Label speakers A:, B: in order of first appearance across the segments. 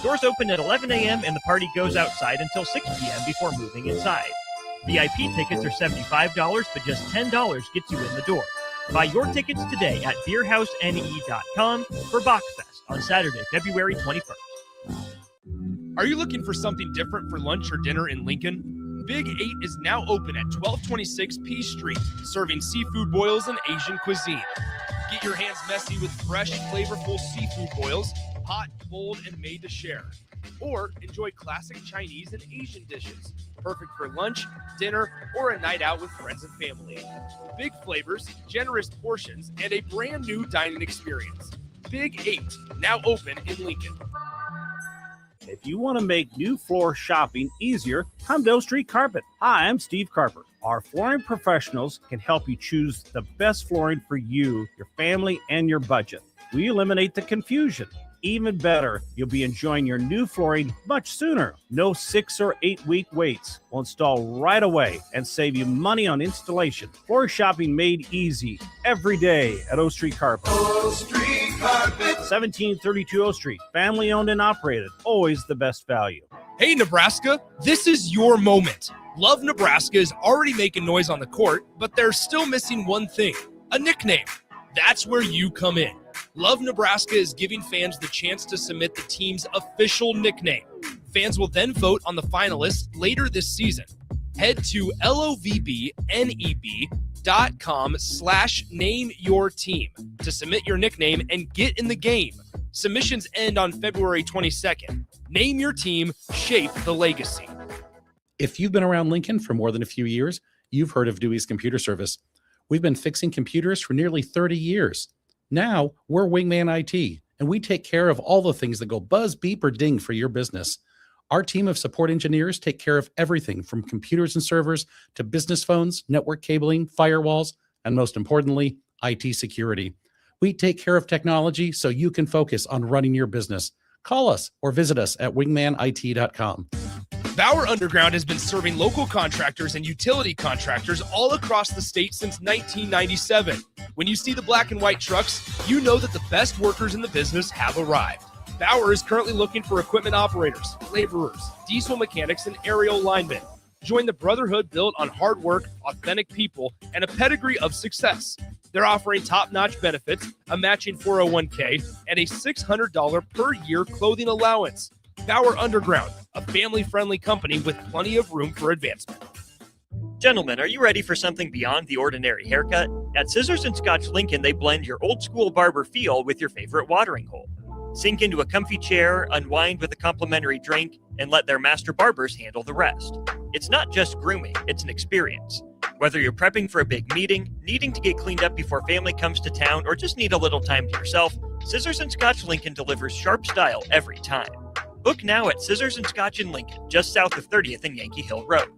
A: Doors open at 11 a.m. and the party goes outside until 6 p.m. before moving inside. VIP tickets are $75, but just $10 gets you in the door. Buy your tickets today at beerhousene.com for Bachfest on Saturday, February 21st.
B: Are you looking for something different for lunch or dinner in Lincoln? Big 8 is now open at 1226 P Street, serving seafood boils and Asian cuisine. Get your hands messy with fresh, flavorful seafood boils, hot, cold, and made to share. Or enjoy classic Chinese and Asian dishes, perfect for lunch, dinner, or a night out with friends and family. Big flavors, generous portions, and a brand new dining experience. Big 8, now open in Lincoln.
C: If you want to make new floor shopping easier, come to O Street Carpet. Hi, I'm Steve Carper. Our flooring professionals can help you choose the best flooring for you, your family, and your budget. We eliminate the confusion. Even better, you'll be enjoying your new flooring much sooner. No 6 or 8 week waits. We'll install right away and save you money on installation. Floor shopping made easy every day at O Street Carpet.
D: O Street Carpet.
C: 1732 O Street. Family owned and operated. Always the best value.
B: Hey, Nebraska, this is your moment. Love Nebraska is already making noise on the court, but they're still missing one thing, a nickname. That's where you come in. Love Nebraska is giving fans the chance to submit the team's official nickname. Fans will then vote on the finalists later this season. Head to lovebneb.com/nameyourteam to submit your nickname and get in the game. Submissions end on February 22nd. Name your team, shape the legacy.
E: If you've been around Lincoln for more than a few years, you've heard of Dewey's Computer Service. We've been fixing computers for nearly 30 years. Now, we're Wingman IT, and we take care of all the things that go buzz, beep, or ding for your business. Our team of support engineers take care of everything from computers and servers to business phones, network cabling, firewalls, and most importantly, IT security. We take care of technology so you can focus on running your business. Call us or visit us at wingmanit.com.
B: Bauer Underground has been serving local contractors and utility contractors all across the state since 1997. When you see the black and white trucks, you know that the best workers in the business have arrived. Bauer is currently looking for equipment operators, laborers, diesel mechanics, and aerial linemen. Join the brotherhood built on hard work, authentic people, and a pedigree of success. They're offering top-notch benefits, a matching 401k, and a $600 per year clothing allowance. Bauer Underground, a family-friendly company with plenty of room for advancement.
A: Gentlemen, are you ready for something beyond the ordinary haircut? At Scissors and Scotch Lincoln, they blend your old-school barber feel with your favorite watering hole. Sink into a comfy chair, unwind with a complimentary drink, and let their master barbers handle the rest. It's not just grooming, it's an experience. Whether you're prepping for a big meeting, needing to get cleaned up before family comes to town, or just need a little time to yourself, Scissors and Scotch Lincoln delivers sharp style every time. Book now at Scissors and Scotch in Lincoln, just south of 30th and Yankee Hill Road.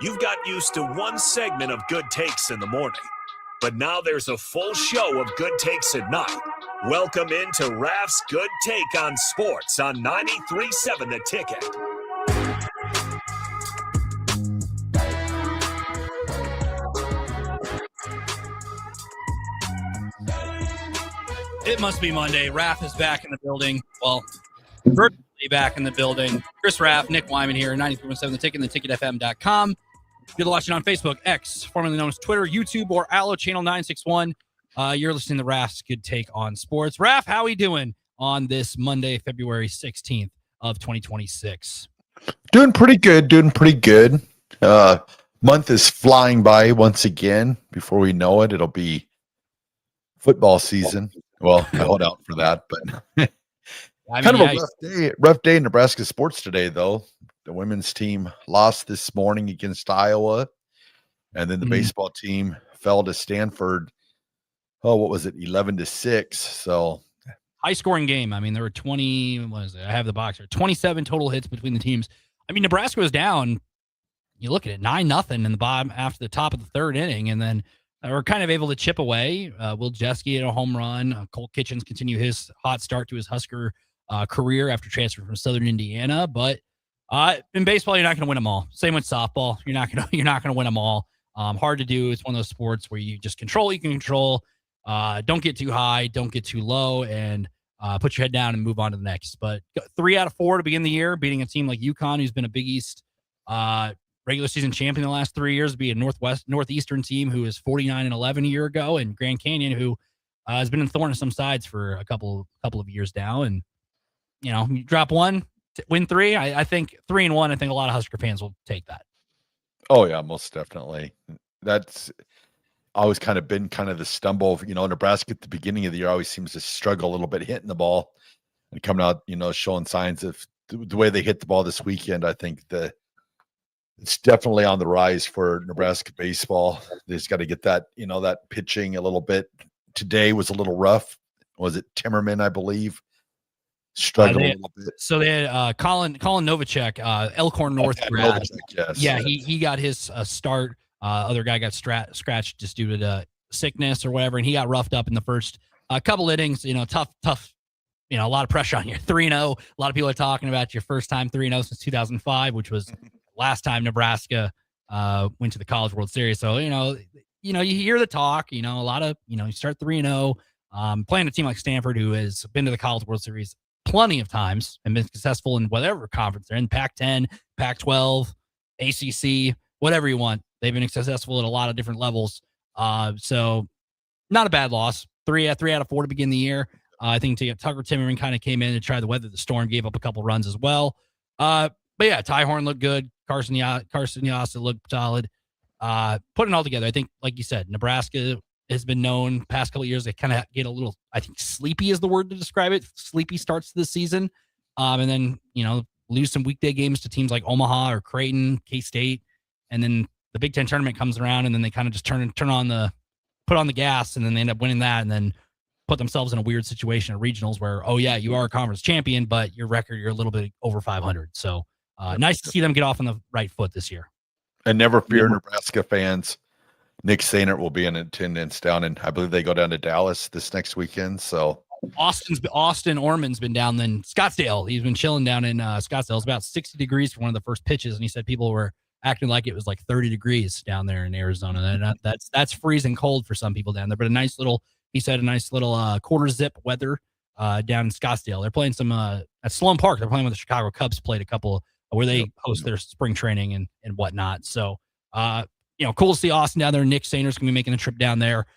F: You've got used to one segment of Good Takes in the morning, but now there's a full show of Good Takes at night. Welcome into Raff's Good Take on Sports on 93.7 The Ticket.
G: It must be Monday. Raff is back in the building. Well, virtually back in the building. Chris Raff, Nick Wyman here, 93.7 The Ticket and theticketfm.com. You're watching on Facebook, X, formerly known as Twitter, YouTube, or Allo Channel 961. You're listening to Raff's Good Take on Sports. Raff, how are we doing on this Monday, February 16th of 2026?
H: Doing pretty good. Month is flying by once again. Before we know it, it'll be football season. Well, I hold out for that, but kind of a rough day in Nebraska sports today, though. The women's team lost this morning against Iowa, and then the baseball team fell to Stanford. Oh, what was it? 11-6. So
G: high scoring game. I mean, there were 20, what is it? I have the box here. 27 total hits between the teams. I mean, Nebraska was down. You look at it, 9-0 in the bottom after the top of the third inning, and then we're kind of able to chip away. Will Jeske had a home run. Cole Kitchens continue his hot start to his Husker career after transfer from Southern Indiana. But in baseball, you're not going to win them all. Same with softball. You're not going to win them all. Hard to do. It's one of those sports where you just control. You can control. Don't get too high. Don't get too low. And put your head down and move on to the next. But 3 out of 4 to begin the year, beating a team like UConn, who's been a Big East regular season champion the last 3 years, be a Northeastern team who is 49-11 a year ago, and Grand Canyon, who has been in thorn on some sides for a couple of years now. And you drop one, win 3. I think 3-1. I think a lot of Husker fans will take that.
H: Oh yeah, most definitely. That's always kind of been kind of the stumble. Nebraska at the beginning of the year always seems to struggle a little bit hitting the ball and coming out, showing signs of the way they hit the ball this weekend. I think it's definitely on the rise for Nebraska baseball. They just got to get that, that pitching a little bit. Today was a little rough. Was it Timmerman, I believe? Struggled a little bit.
G: So they had Colin Novacek, Elkhorn North grad.
H: Yes.
G: Yeah, he got his start. Other guy got scratched just due to sickness or whatever, and he got roughed up in the first couple innings. Tough. A lot of pressure on you. 3-0. A lot of people are talking about your first time 3-0 since 2005, which was last time Nebraska went to the College World Series. So you hear the talk. A lot of you start 3-0, playing a team like Stanford, who has been to the College World Series plenty of times and been successful in whatever conference they're in, Pac-10, Pac-12, ACC, whatever you want. They've been successful at a lot of different levels. So not a bad loss. 3 out of 4 to begin the year. I think Tucker Timmerman kind of came in to try to weather the storm, gave up a couple runs as well. But yeah, Ty Horn looked good. Carson Yasta looked solid. Putting it all together, I think, like you said, Nebraska has been known past couple of years. They kind of get a little, I think sleepy is the word to describe it. Sleepy starts to the season. And then, lose some weekday games to teams like Omaha or Creighton, K-State. And then the Big Ten tournament comes around, and then they kind of just put on the gas, and then they end up winning that, and then put themselves in a weird situation at regionals where, oh yeah, you are a conference champion, but your record, you're a little bit over 500. So nice to see them get off on the right foot this year. And
H: never fear, Nebraska fans. Nick Sainert will be in attendance down in, I believe they go down to Dallas this next weekend. So
G: Austin Orman's been down in Scottsdale. He's been chilling down in Scottsdale. It's about 60 degrees for one of the first pitches, and he said people were acting like it was like 30 degrees down there in Arizona. And that's freezing cold for some people down there. But a nice little quarter zip weather down in Scottsdale. They're playing some at Sloan Park. They're playing with the Chicago Cubs. Played a couple where they host their spring training and whatnot. So cool to see Austin down there. Nick Sainer's gonna be making a trip down there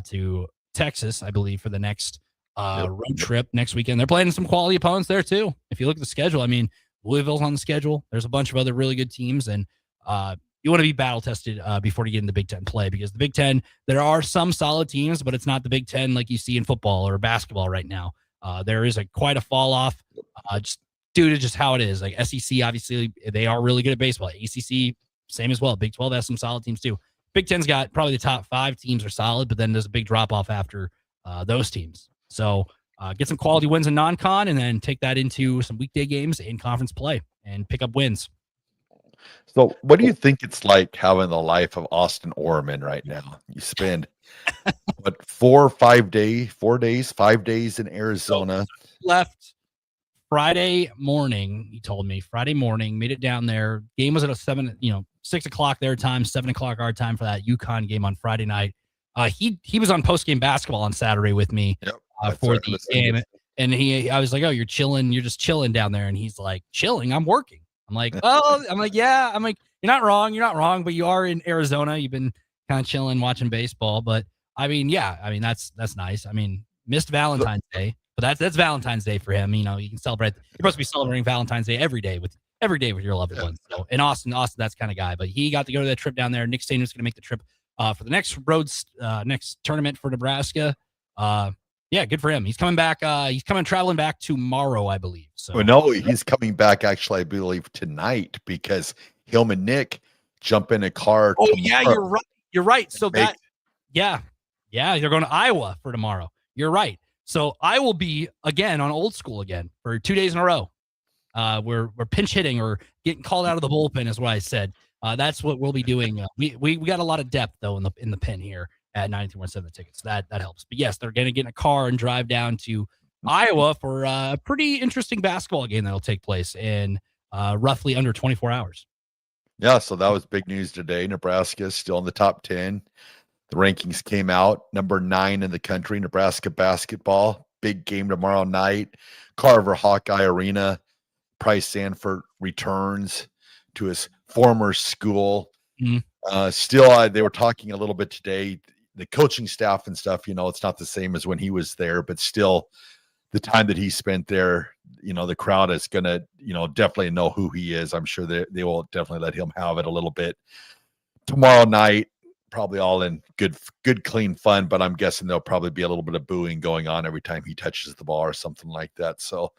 G: to Texas, I believe, for the next road trip next weekend. They're playing some quality opponents there too. If you look at the schedule, I mean, Louisville's on the schedule. There's a bunch of other really good teams, and you want to be battle tested before you get into Big Ten play, because the Big Ten, there are some solid teams, but it's not the Big Ten like you see in football or basketball right now. There is quite a fall off just due to just how it is. Like SEC, obviously, they are really good at baseball. ACC, same as well. Big 12 has some solid teams too. Big Ten's got probably the top 5 teams are solid, but then there's a big drop off after those teams. So get some quality wins in non-con, and then take that into some weekday games in conference play and pick up wins.
H: So what do you think it's like having the life of Austin Orman right now? You spend 5 days in Arizona.
G: Left Friday morning, he told me. Friday morning, made it down there. Game was at 6 o'clock their time, 7 o'clock our time for that UConn game on Friday night. He was on post-game basketball on Saturday with me for the game. And I was like, oh, you're chilling. You're just chilling down there. And he's like, chilling? I'm working. I'm like, oh, yeah. I'm like, you're not wrong, but you are in Arizona. You've been kind of chilling, watching baseball. But I mean, yeah, I mean, that's nice. I mean, missed Valentine's Day, but that's Valentine's Day for him. You can celebrate. You're supposed to be celebrating Valentine's Day every day with your loved ones. So in Austin, that's the kind of guy. But he got to go to that trip down there. Nick Stainer's going to make the trip for the next tournament for Nebraska. Yeah, good for him. He's coming back. He's traveling back tomorrow, I believe. So
H: no, he's coming back actually, I believe, tonight, because him and Nick jump in a car.
G: Oh, yeah, you're right. So they're going to Iowa for tomorrow. You're right. So I will be again on Old School again for 2 days in a row. We're pinch hitting or getting called out of the bullpen is what I said. That's what we'll be doing. We got a lot of depth though in the pen here at 9217 tickets. That helps. But yes, they're going to get in a car and drive down to Iowa for a pretty interesting basketball game that'll take place in roughly under 24 hours.
H: Yeah, so that was big news today. Nebraska is still in the top 10. The rankings came out, number 9 in the country, Nebraska basketball. big game tomorrow night. Carver Hawkeye Arena. Price Sanford returns to his former school. Still, they were talking a little bit today, the coaching staff and stuff, it's not the same as when he was there, but still the time that he spent there, the crowd is going to, definitely know who he is. I'm sure they will definitely let him have it a little bit tomorrow night, probably all in good, clean fun, but I'm guessing there'll probably be a little bit of booing going on every time he touches the ball or something like that. So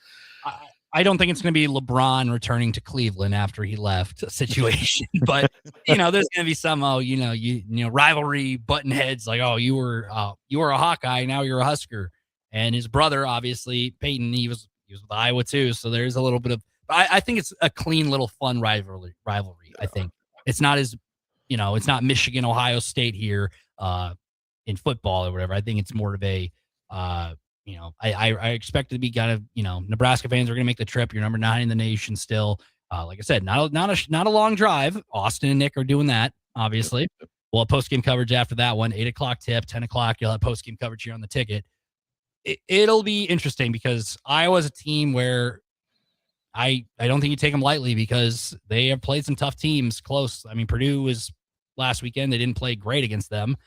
G: I don't think it's going to be LeBron returning to Cleveland after he left situation, but there's going to be some, rivalry button heads like, oh, you were a Hawkeye, now you're a Husker. And his brother, obviously, Peyton, he was with Iowa too. So there's a little bit of, I think it's a clean little fun rivalry. I think it's not as, it's not Michigan, Ohio State here in football or whatever. I think it's more of a, I expect it to be kind of, Nebraska fans are going to make the trip. You're number 9 in the nation still. Like I said, not a long drive. Austin and Nick are doing that, obviously. We'll have post-game coverage after that one, 8 o'clock tip, 10 o'clock. You'll have post-game coverage here on the ticket. It'll be interesting because Iowa's a team where I don't think you take them lightly because they have played some tough teams close. I mean, Purdue was last weekend. They didn't play great against them.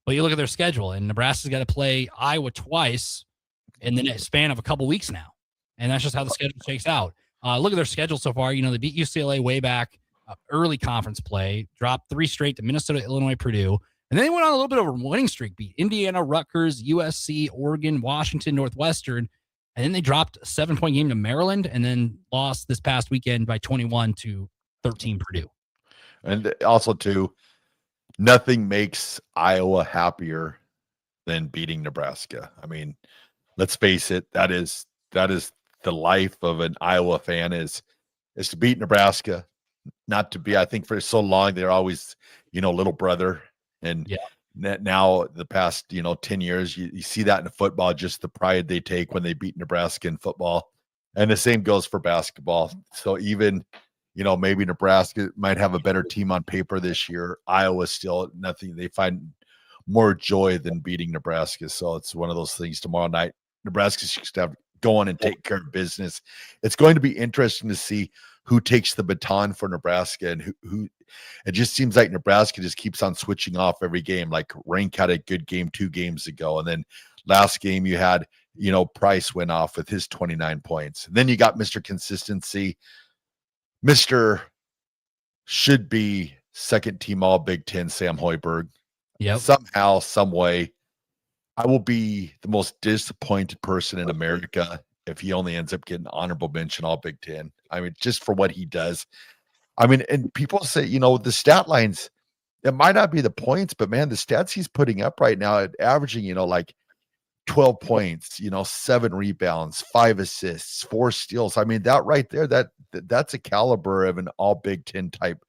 G: But you look at their schedule, and Nebraska's got to play Iowa twice in the span of a couple weeks now. And that's just how the schedule shakes out. Look at their schedule so far. They beat UCLA way back, early conference play, dropped 3 straight to Minnesota, Illinois, Purdue. And then they went on a little bit of a winning streak, beat Indiana, Rutgers, USC, Oregon, Washington, Northwestern. And then they dropped a 7-point game to Maryland and then lost this past weekend by 21 to 13 Purdue.
H: And also, too, nothing makes Iowa happier than beating Nebraska. I mean, let's face it, that is the life of an Iowa fan is to beat Nebraska, not to be, I think for so long, they're always, little brother. And now the past, 10 years, you see that in football, just the pride they take when they beat Nebraska in football. And the same goes for basketball. So even, maybe Nebraska might have a better team on paper this year. Iowa still nothing. They find more joy than beating Nebraska. So it's one of those things tomorrow night. Nebraska's just have to go on and take care of business. It's going to be interesting to see who takes the baton for Nebraska and who it just seems like Nebraska just keeps on switching off every game. Like Rank had a good game 2 games ago. And then last game you had, Price went off with his 29 points. And then you got Mr. Consistency, Mr. should be second team all Big Ten, Sam Hoiberg.
G: Yep.
H: Somehow, some way, I will be the most disappointed person in America if he only ends up getting honorable mention all Big Ten. I mean, just for what he does. I mean, and people say, the stat lines, it might not be the points, but man, the stats he's putting up right now at averaging, like 12 points, 7 rebounds, 5 assists, 4 steals. I mean, that right there, that's a caliber of an all Big Ten type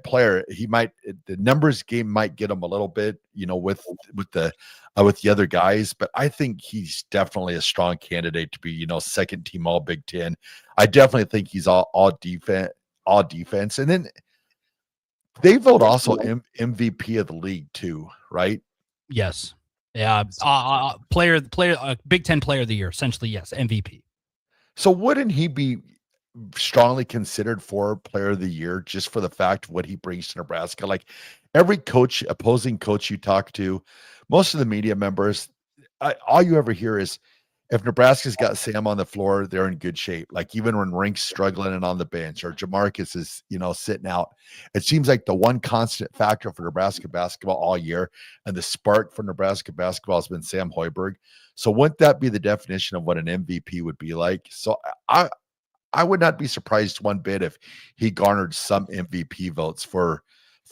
H: player. He might, the numbers game might get him a little bit, with the other guys, but I think he's definitely a strong candidate to be, second team all Big Ten. I definitely think he's all defense. And then they vote also MVP of the league too, right?
G: Yes. Yeah. Big Ten player of the year, essentially. Yes. MVP.
H: So wouldn't he be strongly considered for player of the year just for the fact of what he brings to Nebraska? Like every opposing coach you talk to, most of the media members, all you ever hear is if Nebraska's got Sam on the floor, they're in good shape. Like even when Rink's struggling and on the bench or Jamarcus is, sitting out, it seems like the one constant factor for Nebraska basketball all year and the spark for Nebraska basketball has been Sam Hoiberg. So wouldn't that be the definition of what an MVP would be like? So I would not be surprised one bit if he garnered some MVP votes for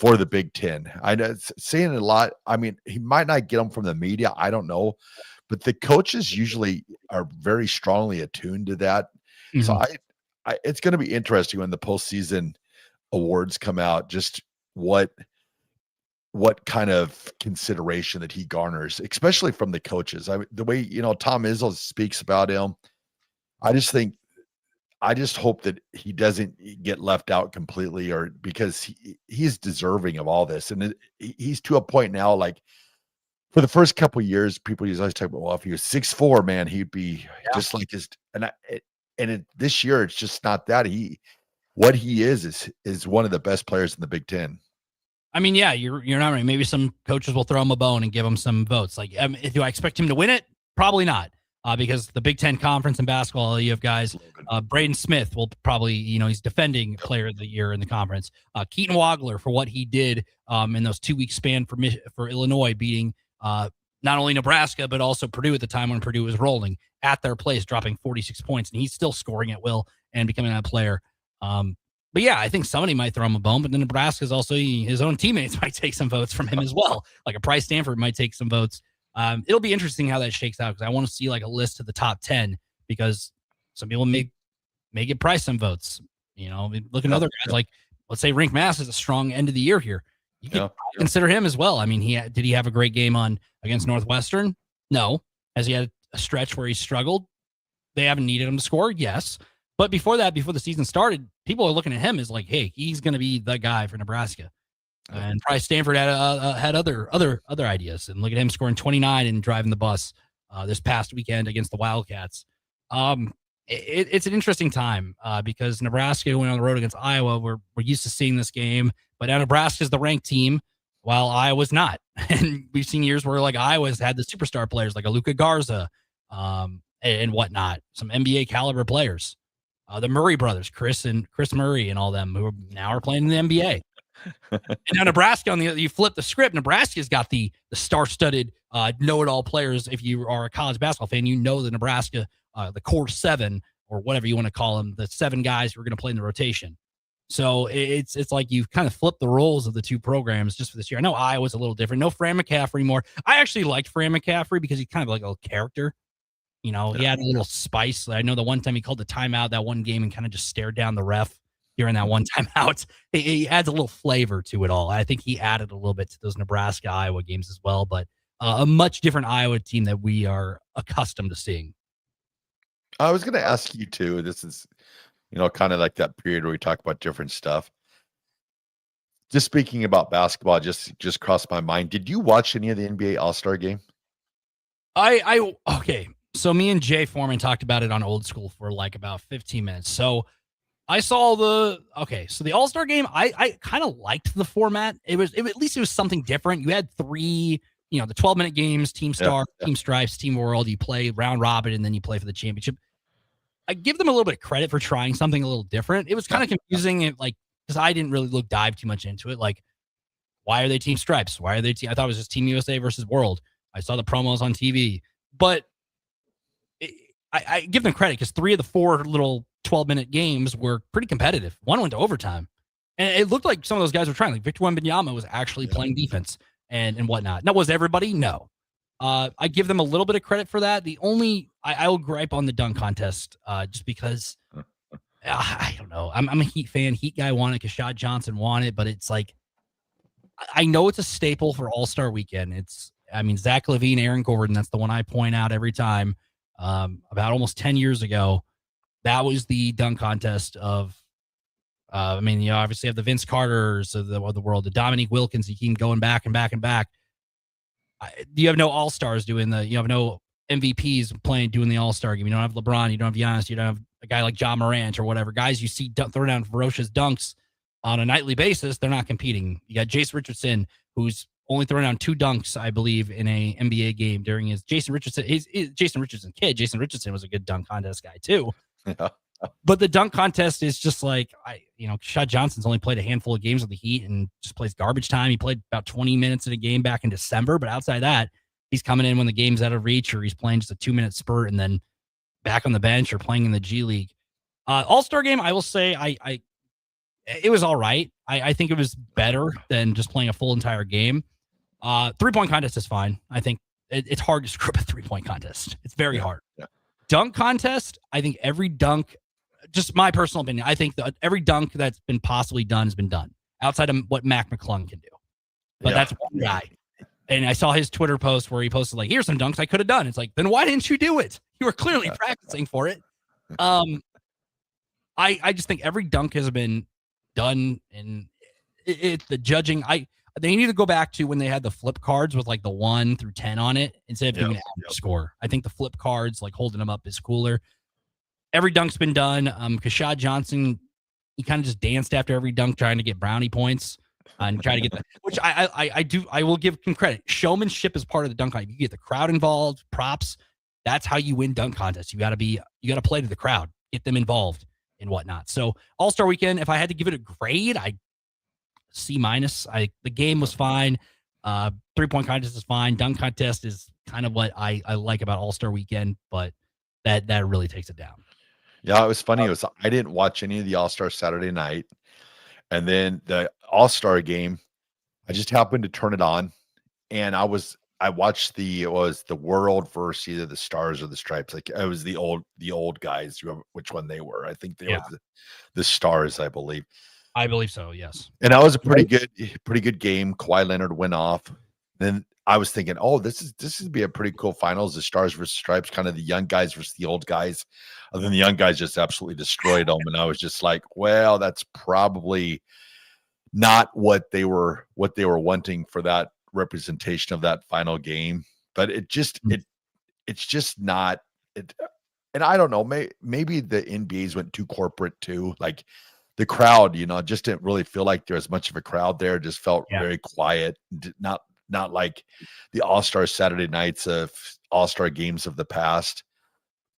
H: the Big Ten. I know it's saying a lot. I mean, he might not get them from the media. I don't know. But the coaches usually are very strongly attuned to that. Mm-hmm. So it's going to be interesting when the postseason awards come out, just what kind of consideration that he garners, especially from the coaches. I mean, the way, Tom Izzo speaks about him, I just hope that he doesn't get left out completely or because he's deserving of all this. And he's to a point now, like for the first couple of years, people used to always talk about, well, if he was 6'4", man, he'd be just like his. This year, it's just not that. What he is one of the best players in the Big Ten.
G: I mean, yeah, you're not right. Maybe some coaches will throw him a bone and give him some votes. Like, do I expect him to win it? Probably not. Because the Big Ten Conference in basketball, you have guys, Braden Smith will probably, he's defending player of the year in the conference. Keaton Wagler for what he did in those 2-week span for Illinois, beating not only Nebraska, but also Purdue at the time when Purdue was rolling at their place, dropping 46 points. And he's still scoring at will and becoming that player. But yeah, I think somebody might throw him a bone, but then Nebraska's also, his own teammates might take some votes from him as well. Like a Price Stanford might take some votes. It'll be interesting how that shakes out, because I want to see like a list of the top 10, because some people may get Price some votes. Look at other guys, like let's say Rink Mass is a strong end of the year here. You can consider him as well. I mean, did he have a great game against Northwestern? No. Has he had a stretch where he struggled? They haven't needed him to score? Yes. But before that, before the season started, people are looking at him as like, hey, he's going to be the guy for Nebraska. And Price Stanford had other ideas, and look at him scoring 29 and driving the bus this past weekend against the Wildcats. It's an interesting time because Nebraska went on the road against Iowa. We're used to seeing this game, but now Nebraska's the ranked team while Iowa's not. And we've seen years where like Iowa's had the superstar players like a Luka Garza and whatnot, some NBA caliber players. The Murray brothers, Chris Murray and all them, who now are playing in the NBA. And now Nebraska, you flip the script, Nebraska's got the star-studded know-it-all players. If you are a college basketball fan, the Nebraska, the core 7, or whatever you want to call them, the 7 guys who are going to play in the rotation. So it's like you've kind of flipped the roles of the two programs just for this year. I know Iowa's a little different. No Fran McCaffrey more. I actually liked Fran McCaffrey because he's kind of like a little character. He had a little spice. I know the one time he called the timeout that one game and kind of just stared down the ref during that one timeout. He adds a little flavor to it all. I think he added a little bit to those Nebraska-Iowa games as well, but a much different Iowa team that we are accustomed to seeing.
H: I was going to ask you too. This is, kind of like that period where we talk about different stuff. Just speaking about basketball, just crossed my mind. Did you watch any of the NBA All-Star game?
G: Okay. So me and Jay Foreman talked about it on Old School for like about 15 minutes. So I saw the All-Star game. I kind of liked the format. At least it was something different. You had 3, the 12-minute games, Team Star, Team Stripes, Team World. You play round robin, and then you play for the championship. I give them a little bit of credit for trying something a little different. It was kind of confusing, because I didn't really dive too much into it. Like, why are they Team Stripes? Why are they I thought it was just Team USA versus World. I saw the promos on TV, but I give them credit because 3 of the 4 little 12-minute games were pretty competitive. One went to overtime. And it looked like some of those guys were trying. Like Victor Wembanyama was actually playing defense and whatnot. Now, was everybody? No. I give them a little bit of credit for that. The only I will gripe on the dunk contest just because I don't know. I'm a Heat fan. Heat guy wanted it. Kashad Johnson wanted, but it's like I know it's a staple for All-Star Weekend. Zach LaVine, Aaron Gordon. That's the one I point out every time. About almost 10 years ago, that was the dunk contest of, you obviously have the Vince Carters of the world, the Dominique Wilkins. You keep going back and back and back. You have no All-Stars you have no MVPs doing the All-Star game. You don't have LeBron. You don't have Giannis. You don't have a guy like John Morant or whatever. Guys you see throw down ferocious dunks on a nightly basis. They're not competing. You got Jason Richardson, who's only thrown down 2 dunks, I believe, in a NBA game during his Jason Richardson kid. Jason Richardson was a good dunk contest guy too. Yeah. But the dunk contest is just like, Kashad Johnson's only played a handful of games with the Heat and just plays garbage time. He played about 20 minutes in a game back in December, but outside that, he's coming in when the game's out of reach, or he's playing just a 2-minute spurt and then back on the bench or playing in the G League. All-Star game, I will say, it was all right. I think it was better than just playing a full entire game. 3-point contest is fine. I think it's hard to screw up a 3-point contest. It's very hard. Yeah. Dunk contest, I think every dunk, just my personal opinion, I think that every dunk that's been possibly done has been done outside of what Mac McClung can do. But that's one guy. And I saw his Twitter post where he posted like, here's some dunks I could have done. It's like, then why didn't you do it? You were clearly practicing for it. I just think every dunk has been done, and the judging. They need to go back to when they had the flip cards with like the 1 through 10 on it instead of doing an average score. I think the flip cards, like holding them up, is cooler. Every dunk's been done. Kashad Johnson, he kind of just danced after every dunk trying to get brownie points and try to get that, which I will give him credit. Showmanship is part of the dunk contest. You get the crowd involved, props. That's how you win dunk contests. You got to play to the crowd, get them involved and whatnot. So All-Star Weekend, if I had to give it a grade, C-. The game was fine. 3-point contest is fine. Dunk contest is kind of what I like about All-Star Weekend, but that really takes it down.
H: Yeah, it was funny. I didn't watch any of the All-Star Saturday night. And then the All-Star game, I just happened to turn it on. And I watched it was the World versus either the Stars or the Stripes. Like it was the old guys, which one they were. I think they were the Stars, I believe.
G: I believe so, yes.
H: And that was a pretty good game. Kawhi Leonard went off. Then I was thinking, oh, this would be a pretty cool finals. The Stars versus Stripes, kind of the young guys versus the old guys. And then the young guys just absolutely destroyed them. And I was just like, well, that's probably not what they were wanting for that representation of that final game. But it's just not it. And I don't know, maybe the NBA's went too corporate too. Like the crowd, just didn't really feel like there was much of a crowd there. Just felt very quiet. Not like the All-Star Saturday nights of All-Star games of the past.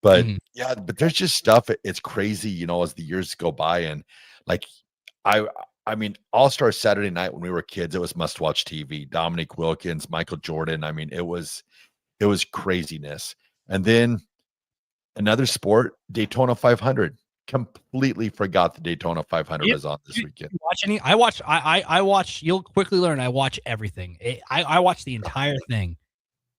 H: But but there's just stuff. It's crazy, as the years go by. And like, I mean, All-Star Saturday night when we were kids, it was must-watch TV. Dominique Wilkins, Michael Jordan. I mean, it was craziness. And then another sport, Daytona 500. Completely forgot the Daytona 500 was on this weekend.
G: Watch any? I watch. You'll quickly learn. I watch everything. I watched the entire thing.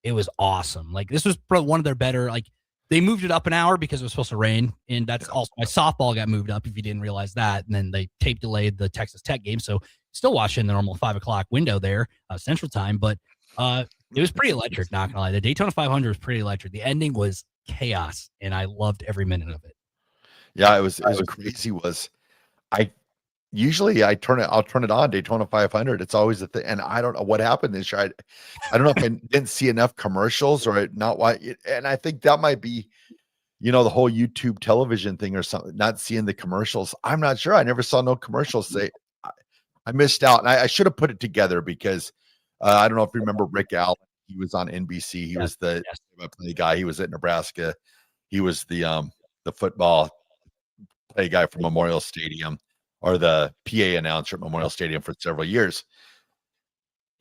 G: It was awesome. Like this was probably one of their better. Like they moved it up an hour because it was supposed to rain, and that's also my softball got moved up. If you didn't realize that, and then they tape delayed the Texas Tech game, so still watching the normal 5 o'clock window there, Central Time. But it was pretty electric. Not gonna lie, the Daytona 500 was pretty electric. The ending was chaos, and I loved every minute of it.
H: Yeah, it was crazy. I'll turn it on Daytona 500. It's always a thing. And I don't know what happened this year. I don't know if I didn't see enough commercials or not why. And I think that might be, the whole YouTube television thing or something, not seeing the commercials. I'm not sure. I never saw no commercials. I missed out. And I should have put it together because I don't know if you remember Rick Allen. He was on NBC. He was the guy. He was at Nebraska. He was the football play guy from Memorial Stadium, or the PA announcer at Memorial Stadium for several years.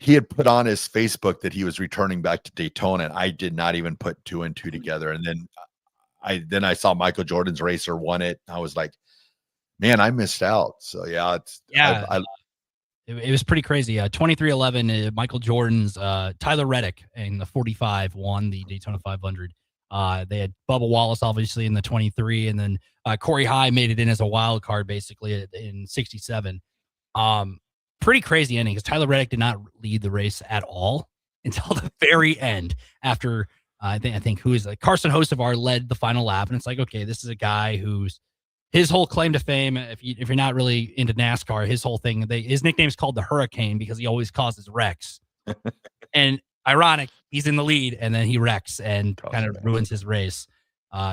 H: He had put on his Facebook that he was returning back to Daytona, and I did not even put 2 and 2 together. And then I saw Michael Jordan's racer won it. I was like, man, I missed out. So
G: it was pretty crazy. 23-11, Michael Jordan's Tyler Reddick in the 45 won the Daytona 500. They had Bubba Wallace obviously in the 23, and then Corey High made it in as a wild card basically in 67. Pretty crazy ending because Tyler Reddick did not lead the race at all until the very end. After I think who is like Carson Hocevar led the final lap, and it's like, okay, this is a guy who's his whole claim to fame. If you're not really into NASCAR, his whole thing, his nickname is called the Hurricane because he always causes wrecks. And ironic, he's in the lead and then he wrecks and kind of ruins his race.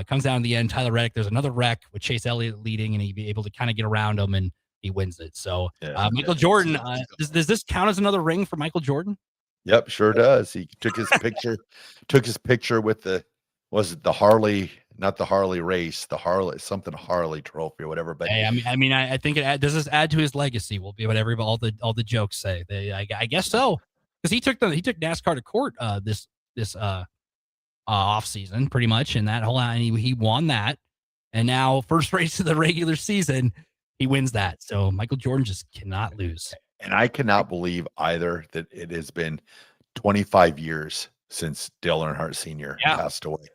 G: Comes down in the end, Tyler Reddick, there's another wreck with Chase Elliott leading, and he'd be able to kind of get around him, and he wins it. So Michael Jordan, does this count as another ring for Michael Jordan?
H: Yep, sure does. He took his picture with the Harley, not the Harley race, the Harley trophy or whatever. But
G: hey, I mean, I think does this add to his legacy? Will be whatever all the jokes say. I guess so, because he took NASCAR to court this off season pretty much, and that whole he won that, and now first race of the regular season he wins that. So Michael Jordan just cannot lose.
H: And I cannot believe either that it has been 25 years since Dale Earnhardt Sr. passed away.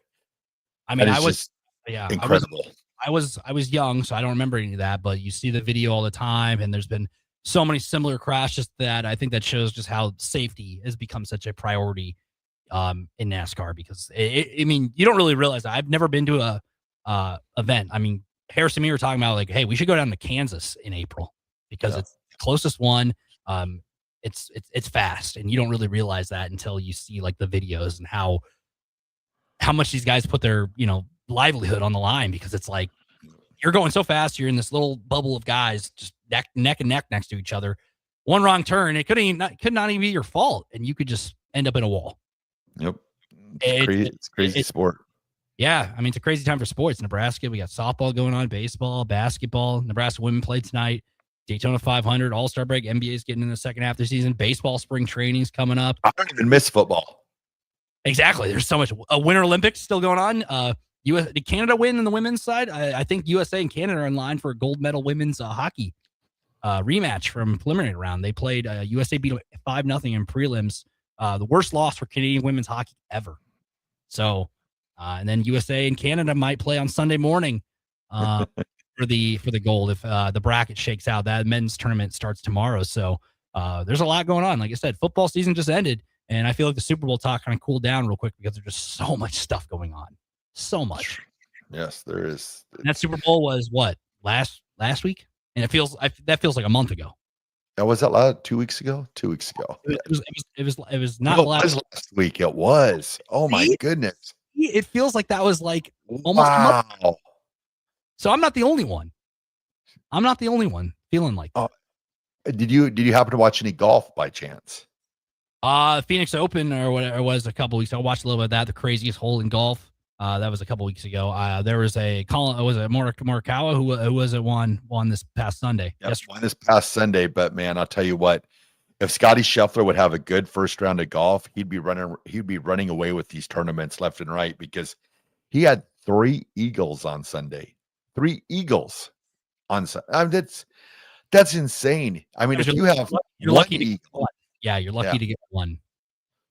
G: I mean,
H: incredible.
G: I was young, so I don't remember any of that, but you see the video all the time, and there's been so many similar crashes that I think that shows just how safety has become such a priority in NASCAR, because I mean, you don't really realize that. I've never been to a event. I mean, Harris and me were talking about like, hey, we should go down to Kansas in April because it's the closest one. it's fast, and you don't really realize that until you see like the videos and how much these guys put their livelihood on the line, because it's like you're going so fast, you're in this little bubble of guys just neck and neck next to each other. One wrong turn, it could not even be your fault, and you could just end up in a wall.
H: Yep, it's crazy sport.
G: Yeah, I mean, it's a crazy time for sports. Nebraska, we got softball going on, baseball, basketball. Nebraska women played tonight. Daytona 500, All-Star break. NBA's getting in the second half of the season. Baseball spring training's coming up.
H: I don't even miss football.
G: Exactly. There's so much. Winter Olympics still going on. Did Canada win on the women's side? I think USA and Canada are in line for a gold medal women's hockey rematch from preliminary round. They played USA beat 5-0 in prelims. The worst loss for Canadian women's hockey ever. So, and then USA and Canada might play on Sunday morning for the gold if the bracket shakes out. That men's tournament starts tomorrow. So there's a lot going on. Like I said, football season just ended, and I feel like the Super Bowl talk kind of cooled down real quick because there's just so much stuff going on. So much.
H: Yes, there is.
G: And that Super Bowl was what, last week, and that feels like a month ago.
H: Was that 2 weeks ago? 2 weeks ago.
G: It was not
H: last week. It was. Oh my goodness.
G: It feels like that was like almost a month ago. So I'm not the only one. Feeling like that.
H: Did you happen to watch any golf by chance?
G: Phoenix Open or whatever it was a couple weeks ago. I watched a little bit of that. The craziest hole in golf. That was a couple weeks ago. There was Morikawa who was it won this past Sunday.
H: Yes, won this past Sunday. But man, I'll tell you what, if Scotty Scheffler would have a good first round of golf, he'd be running away with these tournaments left and right, because he had 3 eagles on Sunday. 3 eagles on Sunday. I mean, that's insane. I mean, if you have
G: you're lucky to get one. Yeah, you're lucky to get one.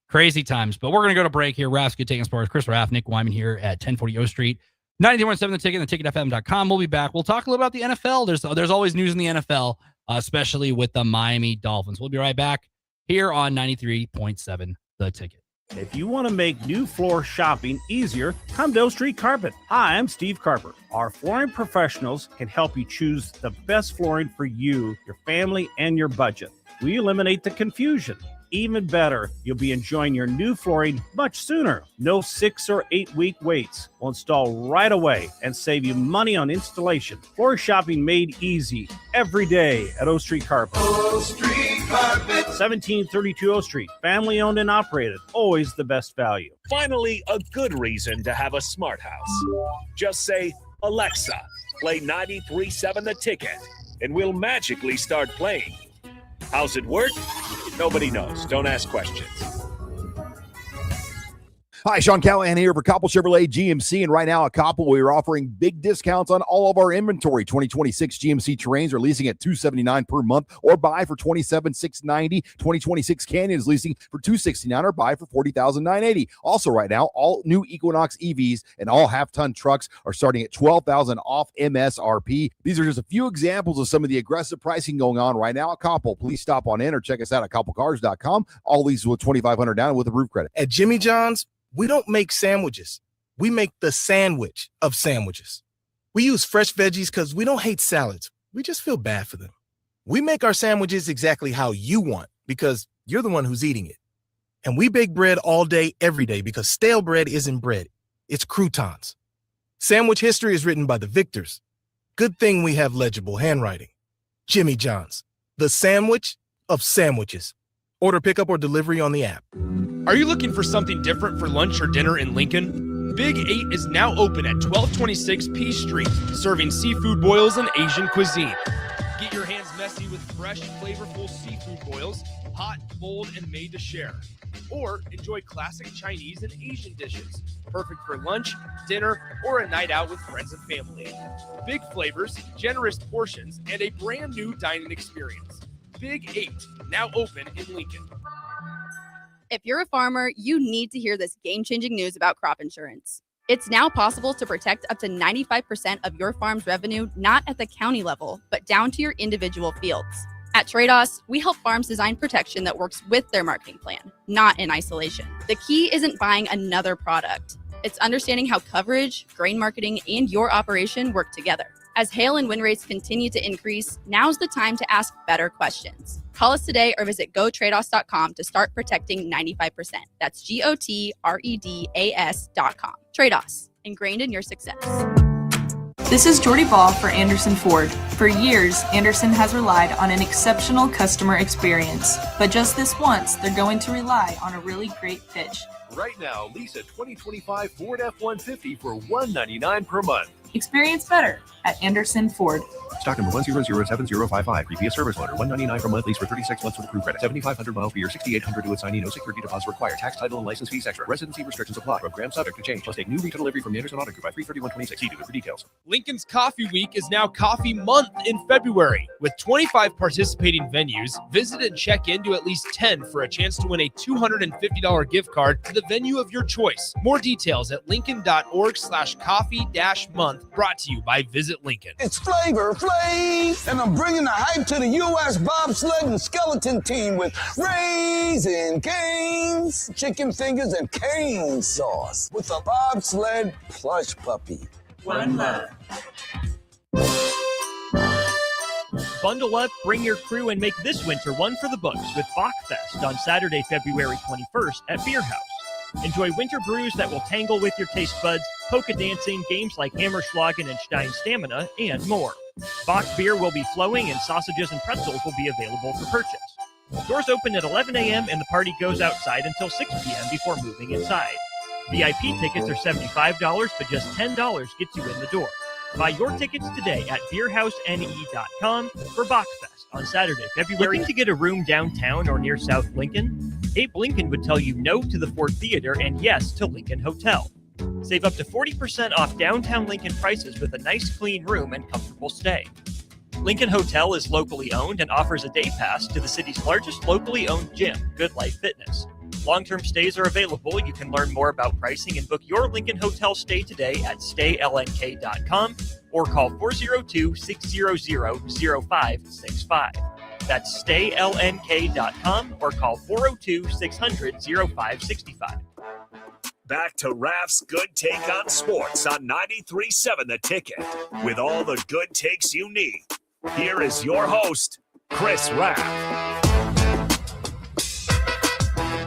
G: Crazy times. But we're going to go to break here. Raff's Good Taking Sports. Chris Raff, Nick Wyman here at 1040 O Street. 91.7 The Ticket and theticketfm.com. We'll be back. We'll talk a little about the NFL. There's always news in the NFL, especially with the Miami Dolphins. We'll be right back here on 93.7 The Ticket.
C: If you want to make new floor shopping easier, come to O Street Carpet. Hi, I'm Steve Carper. Our flooring professionals can help you choose the best flooring for you, your family, and your budget. We eliminate the confusion. Even better, you'll be enjoying your new flooring much sooner. No 6 or 8 week waits. We'll install right away and save you money on installation. Floor shopping made easy every day at O Street Carpet.
D: O Street Carpet.
C: 1732 O Street. Family owned and operated. Always the best value.
F: Finally, a good reason to have a smart house. Just say, Alexa, play 93.7 The Ticket, and we'll magically start playing. How's it work? Nobody knows. Don't ask questions.
I: Hi, Sean Callahan here for Koppel Chevrolet GMC. And right now at Koppel, we are offering big discounts on all of our inventory. 2026 GMC Terrains are leasing at $279 per month or buy for $27,690. 2026 Canyon is leasing for $269 or buy for $40,980. Also right now, all new Equinox EVs and all half-ton trucks are starting at $12,000 off MSRP. These are just a few examples of some of the aggressive pricing going on right now at Koppel. Please stop on in or check us out at koppelcars.com. All leases with $2,500 down with a roof credit.
J: At Jimmy John's, we don't make sandwiches. We make the sandwich of sandwiches. We use fresh veggies because we don't hate salads. We just feel bad for them. We make our sandwiches exactly how you want because you're the one who's eating it. And we bake bread all day, every day because stale bread isn't bread. It's croutons. Sandwich history is written by the victors. Good thing we have legible handwriting. Jimmy John's, the sandwich of sandwiches. Order pickup or delivery on the app.
B: Are you looking for something different for lunch or dinner in Lincoln? Big 8 is now open at 1226 P Street, serving seafood boils and Asian cuisine. Get your hands messy with fresh, flavorful seafood boils, hot, cold, and made to share. Or enjoy classic Chinese and Asian dishes, perfect for lunch, dinner, or a night out with friends and family. Big flavors, generous portions, and a brand new dining experience. Big 8, now open in Lincoln.
K: If you're a farmer, you need to hear this game-changing news about crop insurance. It's now possible to protect up to 95% of your farm's revenue, not at the county level, but down to your individual fields. At Trade-Os, we help farms design protection that works with their marketing plan, not in isolation. The key isn't buying another product. It's understanding how coverage, grain marketing, and your operation work together. As hail and wind rates continue to increase, now's the time to ask better questions. Call us today or visit GoTradeOS.com to start protecting 95%. That's GOTREDAS.com. Tradeos, ingrained in your success.
L: This is Jordy Ball for Anderson Ford. For years, Anderson has relied on an exceptional customer experience. But just this once, they're going to rely on a really great pitch.
M: Right now, lease a 2025 Ford F-150 for $199 per month.
L: Experience better at Anderson Ford.
M: Stock number 1007055. Previous service loaner. $199 per month. Lease for 36 months with approved credit. 7,500 miles per year. 6,800 to assignee. No security deposit required. Tax, title, and license fees extra. Residency restrictions apply. Program subject to change. Plus take new retail delivery from the Anderson Auto Group by 3/31/26. See dealer for details.
B: Lincoln's Coffee Week is now Coffee Month in February. With 25 participating venues, visit and check into at least 10 for a chance to win a $250 gift card to the venue of your choice. More details at lincoln.org/coffee-month. Brought to you by Visit Lincoln.
N: It's Flavor Flav, and I'm bringing the hype to the U.S. bobsled and skeleton team with Raisin Cane's, chicken fingers, and cane sauce with a bobsled plush puppy.
A: One love. Bundle up, bring your crew, and make this winter one for the books with Bachfest on Saturday, February 21st at Beer House. Enjoy winter brews that will tangle with your taste buds, polka dancing, games like Hammerschlagen and Stein Stamina, and more. Bach beer will be flowing and sausages and pretzels will be available for purchase. Doors open at 11 a.m. and the party goes outside until 6 p.m. before moving inside. VIP tickets are $75, but just $10 gets you in the door. Buy your tickets today at beerhousene.com for Bachfest on Saturday, February. Looking to get a room downtown or near South Lincoln? Abe Lincoln would tell you no to the Ford Theater and yes to Lincoln Hotel. Save up to 40% off downtown Lincoln prices with a nice clean room and comfortable stay. Lincoln Hotel is locally owned and offers a day pass to the city's largest locally owned gym, Good Life Fitness. Long-term stays are available. You can learn more about pricing and book your Lincoln Hotel stay today at staylnk.com or call 402-600-0565. That's staylnk.com or call 402-600-0565.
F: Back to Raff's Good Take on Sports on 93.7 The Ticket. With all the good takes you need, here is your host, Chris Raff.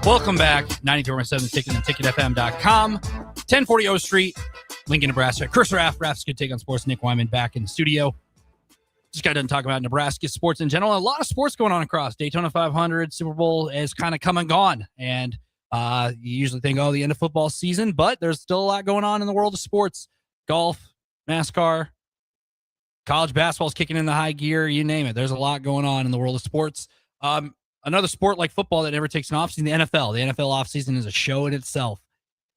G: Welcome back. 93.7 The Ticket and ticketfm.com. 1040 O Street, Lincoln, Nebraska. Chris Raff, Raff's Good Take on Sports. Nick Wyman back in the studio. Just got done talking about Nebraska sports in general. A lot of sports going on across. Daytona 500, Super Bowl is kind of come and gone. And you usually think, the end of football season, but there's still a lot going on in the world of sports. Golf, NASCAR, college basketball's kicking in the high gear, you name it. There's a lot going on in the world of sports. Another sport like football that never takes an offseason, the NFL. The NFL offseason is a show in itself.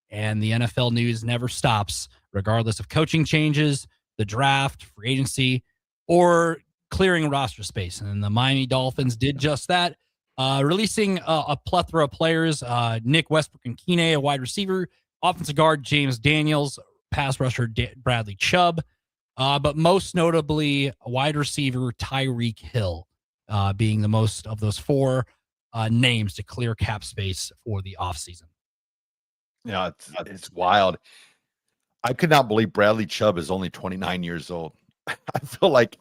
G: And the NFL news never stops, regardless of coaching changes, the draft, free agency, or clearing roster space. And the Miami Dolphins did just that, releasing a plethora of players. Nick Westbrook-Ikhine, a wide receiver, offensive guard James Daniels, pass rusher Bradley Chubb, but most notably a wide receiver Tyreek Hill, being the most of those four names to clear cap space for the offseason.
H: Yeah, it's wild. I could not believe Bradley Chubb is only 29 years old. I feel like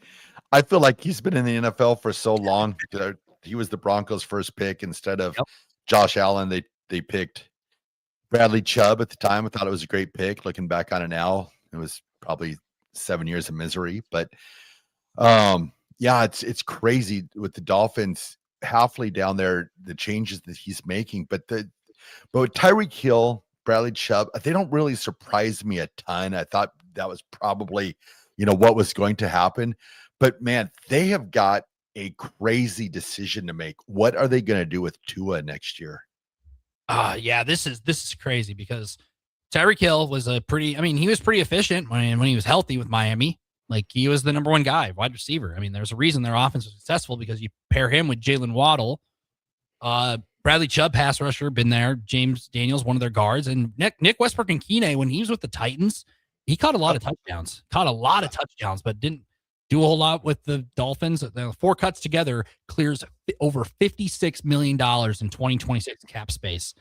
H: he's been in the NFL for so long. He was the Broncos' first pick instead of Josh Allen. They picked Bradley Chubb at the time. I thought it was a great pick. Looking back on it now, it was probably 7 years of misery. But it's crazy with the Dolphins halfway down there, the changes that he's making. But with Tyreek Hill, Bradley Chubb, they don't really surprise me a ton. I thought that was probably, what was going to happen. But man, they have got a crazy decision to make. What are they going to do with Tua next year?
G: This is crazy because Tyreek Hill was he was pretty efficient when he was healthy with Miami. Like, he was the number one guy, wide receiver. I mean, there's a reason their offense was successful because you pair him with Jalen Waddle. Bradley Chubb, pass rusher, been there. James Daniels, one of their guards. And Nick Westbrook-Ikhine, when he was with the Titans, he caught a lot of touchdowns. But didn't do a whole lot with the Dolphins. The 4 cuts together clears over $56 million in 2026 cap space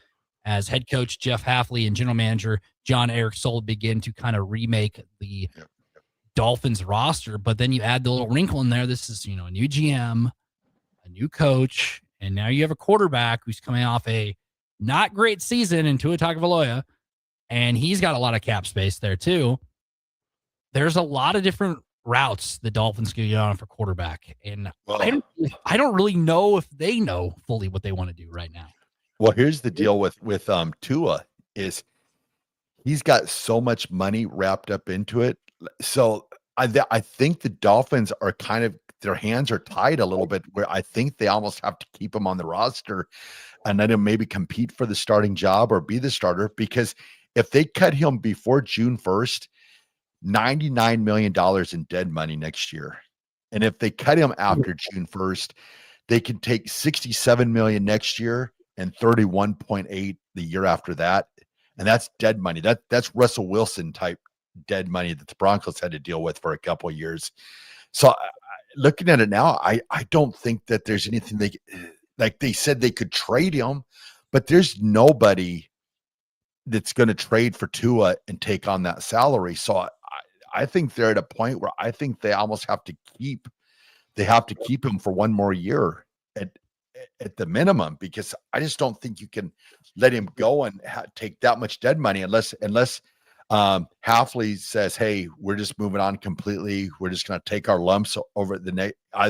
G: as head coach Jeff Hafley and general manager John Eric Soul begin to kind of remake the Dolphins roster, but then you add the little wrinkle in there. This is, a new GM, a new coach, and now you have a quarterback who's coming off a not great season in Tua Tagovailoa, and he's got a lot of cap space there too. There's a lot of different routes the Dolphins can get on for quarterback, and I don't really know if they know fully what they want to do right now.
H: Well, here's the deal with Tua is he's got so much money wrapped up into it. So I think the Dolphins are kind of, their hands are tied a little bit, where I think they almost have to keep him on the roster and let him maybe compete for the starting job or be the starter, because if they cut him before June 1st, $99 million in dead money next year. And if they cut him after June 1st, they can take $67 million next year and 31.8 the year after that. And that's dead money. That's Russell Wilson type dead money that the Broncos had to deal with for a couple of years. So looking at it now, I don't think that there's anything they said they could trade him, but there's nobody that's going to trade for Tua and take on that salary. So I think they're at a point where I think they almost have to keep him for one more year at the minimum, because I just don't think you can let him go and take that much dead money unless Hafley says, hey, we're just moving on completely. We're just going to take our lumps over the next. I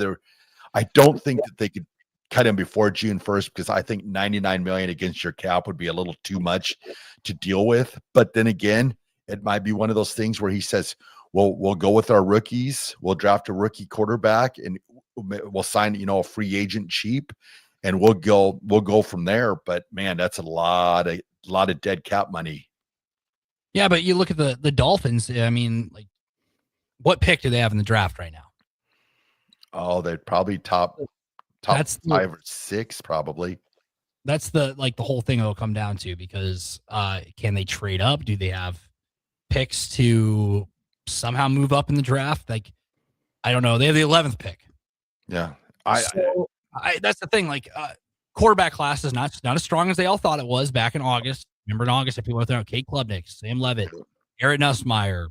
H: don't think that they could cut him before June 1st, because I think $99 million against your cap would be a little too much to deal with. But then again, it might be one of those things where he says, well, we'll go with our rookies. We'll draft a rookie quarterback and we'll sign, a free agent cheap, and we'll go from there. But man, that's a lot of dead cap money.
G: Yeah, but you look at the Dolphins. I mean, like, what pick do they have in the draft right now?
H: Oh, they're probably top
G: that's
H: 5 or 6, probably.
G: That's the whole thing it'll come down to, because can they trade up? Do they have picks to somehow move up in the draft? Like, I don't know. They have the 11th pick.
H: Yeah.
G: That's the thing. Like, quarterback class is not as strong as they all thought it was back in August. Remember in August, if people were throwing Kate Klubnik, Sam Levitt, Garrett Nussmeier,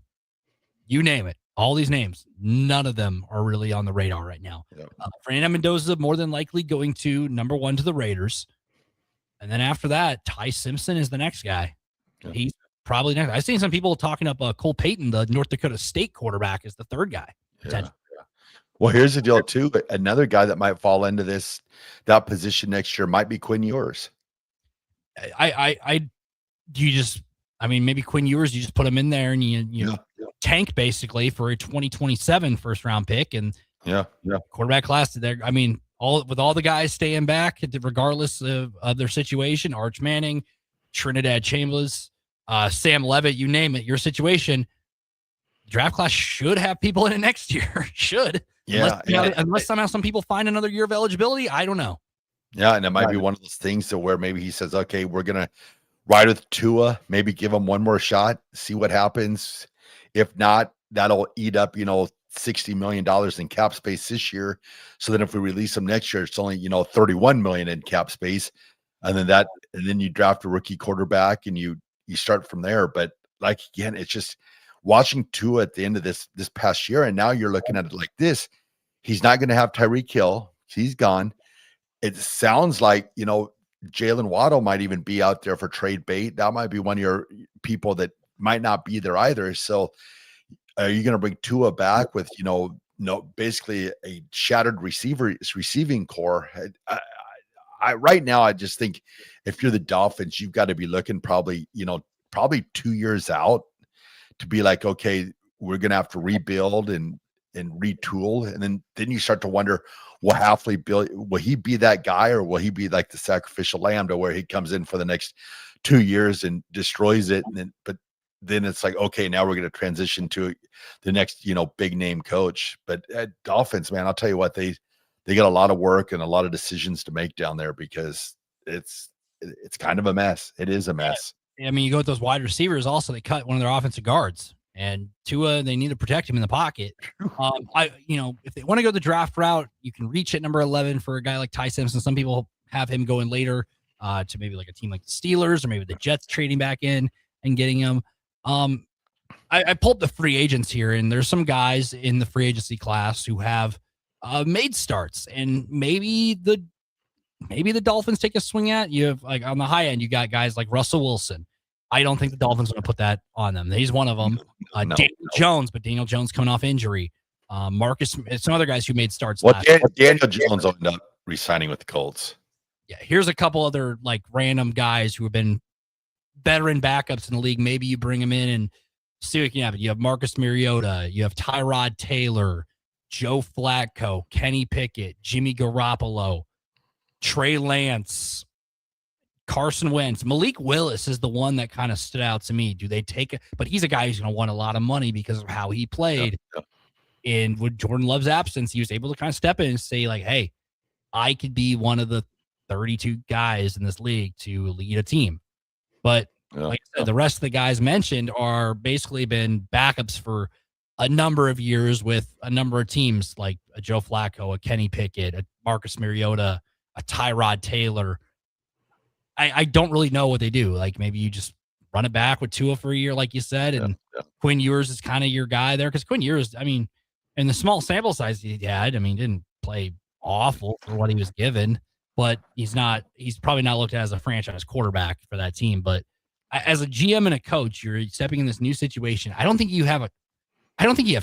G: you name it, all these names, none of them are really on the radar right now.
H: Yeah.
G: Fernando Mendoza more than likely going to number 1 to the Raiders. And then after that, Ty Simpson is the next guy.
H: Yeah.
G: He's probably next. I've seen some people talking up Cole Payton, the North Dakota State quarterback, is the third guy.
H: Yeah. Well, here's the deal too. Another guy that might fall into that position next year might be Quinn Ewers.
G: Maybe Quinn Ewers, you just put him in there and you tank basically for a 2027 first round pick. And quarterback class there. I mean, all the guys staying back regardless of their situation, Arch Manning, Trinidad Chambers, Sam Levitt, you name it, your situation, draft class should have people in it next year. Should.
H: Yeah.
G: Unless somehow some people find another year of eligibility. I don't know.
H: Yeah. And it might be one of those things to where maybe he says, okay, we're going to ride with Tua, maybe give him one more shot, see what happens. If not, that'll eat up, $60 million in cap space this year. So then if we release him next year, it's only, $31 million in cap space. And then you draft a rookie quarterback and you start from there. But like, again, it's just watching Tua at the end of this past year. And now you're looking at it like this. He's not going to have Tyreek Hill. He's gone. It sounds like, Jalen Waddle might even be out there for trade bait. That might be one of your people that might not be there either. So are you going to bring Tua back with, basically a shattered receiving core? Right now, I just think if you're the Dolphins, you've got to be looking probably 2 years out to be like, okay, we're going to have to rebuild and retool. And then you start to wonder, will he be that guy, or will he be like the sacrificial lamb to where he comes in for the next 2 years and destroys it? But then it's like, okay, now we're going to transition to the next, big name coach. But Dolphins, man, I'll tell you what, they got a lot of work and a lot of decisions to make down there, because it's kind of a mess. It is a mess.
G: I mean, you go with those wide receivers. Also, they cut one of their offensive guards, and Tua, they need to protect him in the pocket. If they want to go the draft route, you can reach at number 11 for a guy like Ty Simpson. Some people have him going later to maybe like a team like the Steelers, or maybe the Jets trading back in and getting him. I pulled the free agents here, and there's some guys in the free agency class who have made starts, and maybe the Dolphins take a swing at. You have, like, on the high end, you got guys like Russell Wilson. I don't think the Dolphins are going to put that on them. He's one of them. Daniel Jones, but Daniel Jones coming off injury. Marcus, some other guys who made starts.
H: Daniel Jones ended up re-signing with the Colts.
G: Yeah, here's a couple other like random guys who have been veteran backups in the league. Maybe you bring them in and see what you have. You have Marcus Mariota. You have Tyrod Taylor, Joe Flacco, Kenny Pickett, Jimmy Garoppolo, Trey Lance, Carson Wentz. Malik Willis is the one that kind of stood out to me. Do they take it? But he's a guy who's going to want a lot of money because of how he played.
H: Yeah.
G: And with Jordan Love's absence, he was able to kind of step in and say, like, hey, I could be one of the 32 guys in this league to lead a team. But like I said, the rest of the guys mentioned are basically been backups for a number of years with a number of teams, like a Joe Flacco, a Kenny Pickett, a Marcus Mariota, a Tyrod Taylor. I don't really know what they do. Like, maybe you just run it back with Tua for a year, like you said, and Quinn Ewers is kind of your guy there. Because Quinn Ewers, I mean, in the small sample size he had, I mean, didn't play awful for what he was given, but he's probably not looked at as a franchise quarterback for that team. But as a GM and a coach, you're stepping in this new situation. I don't think you have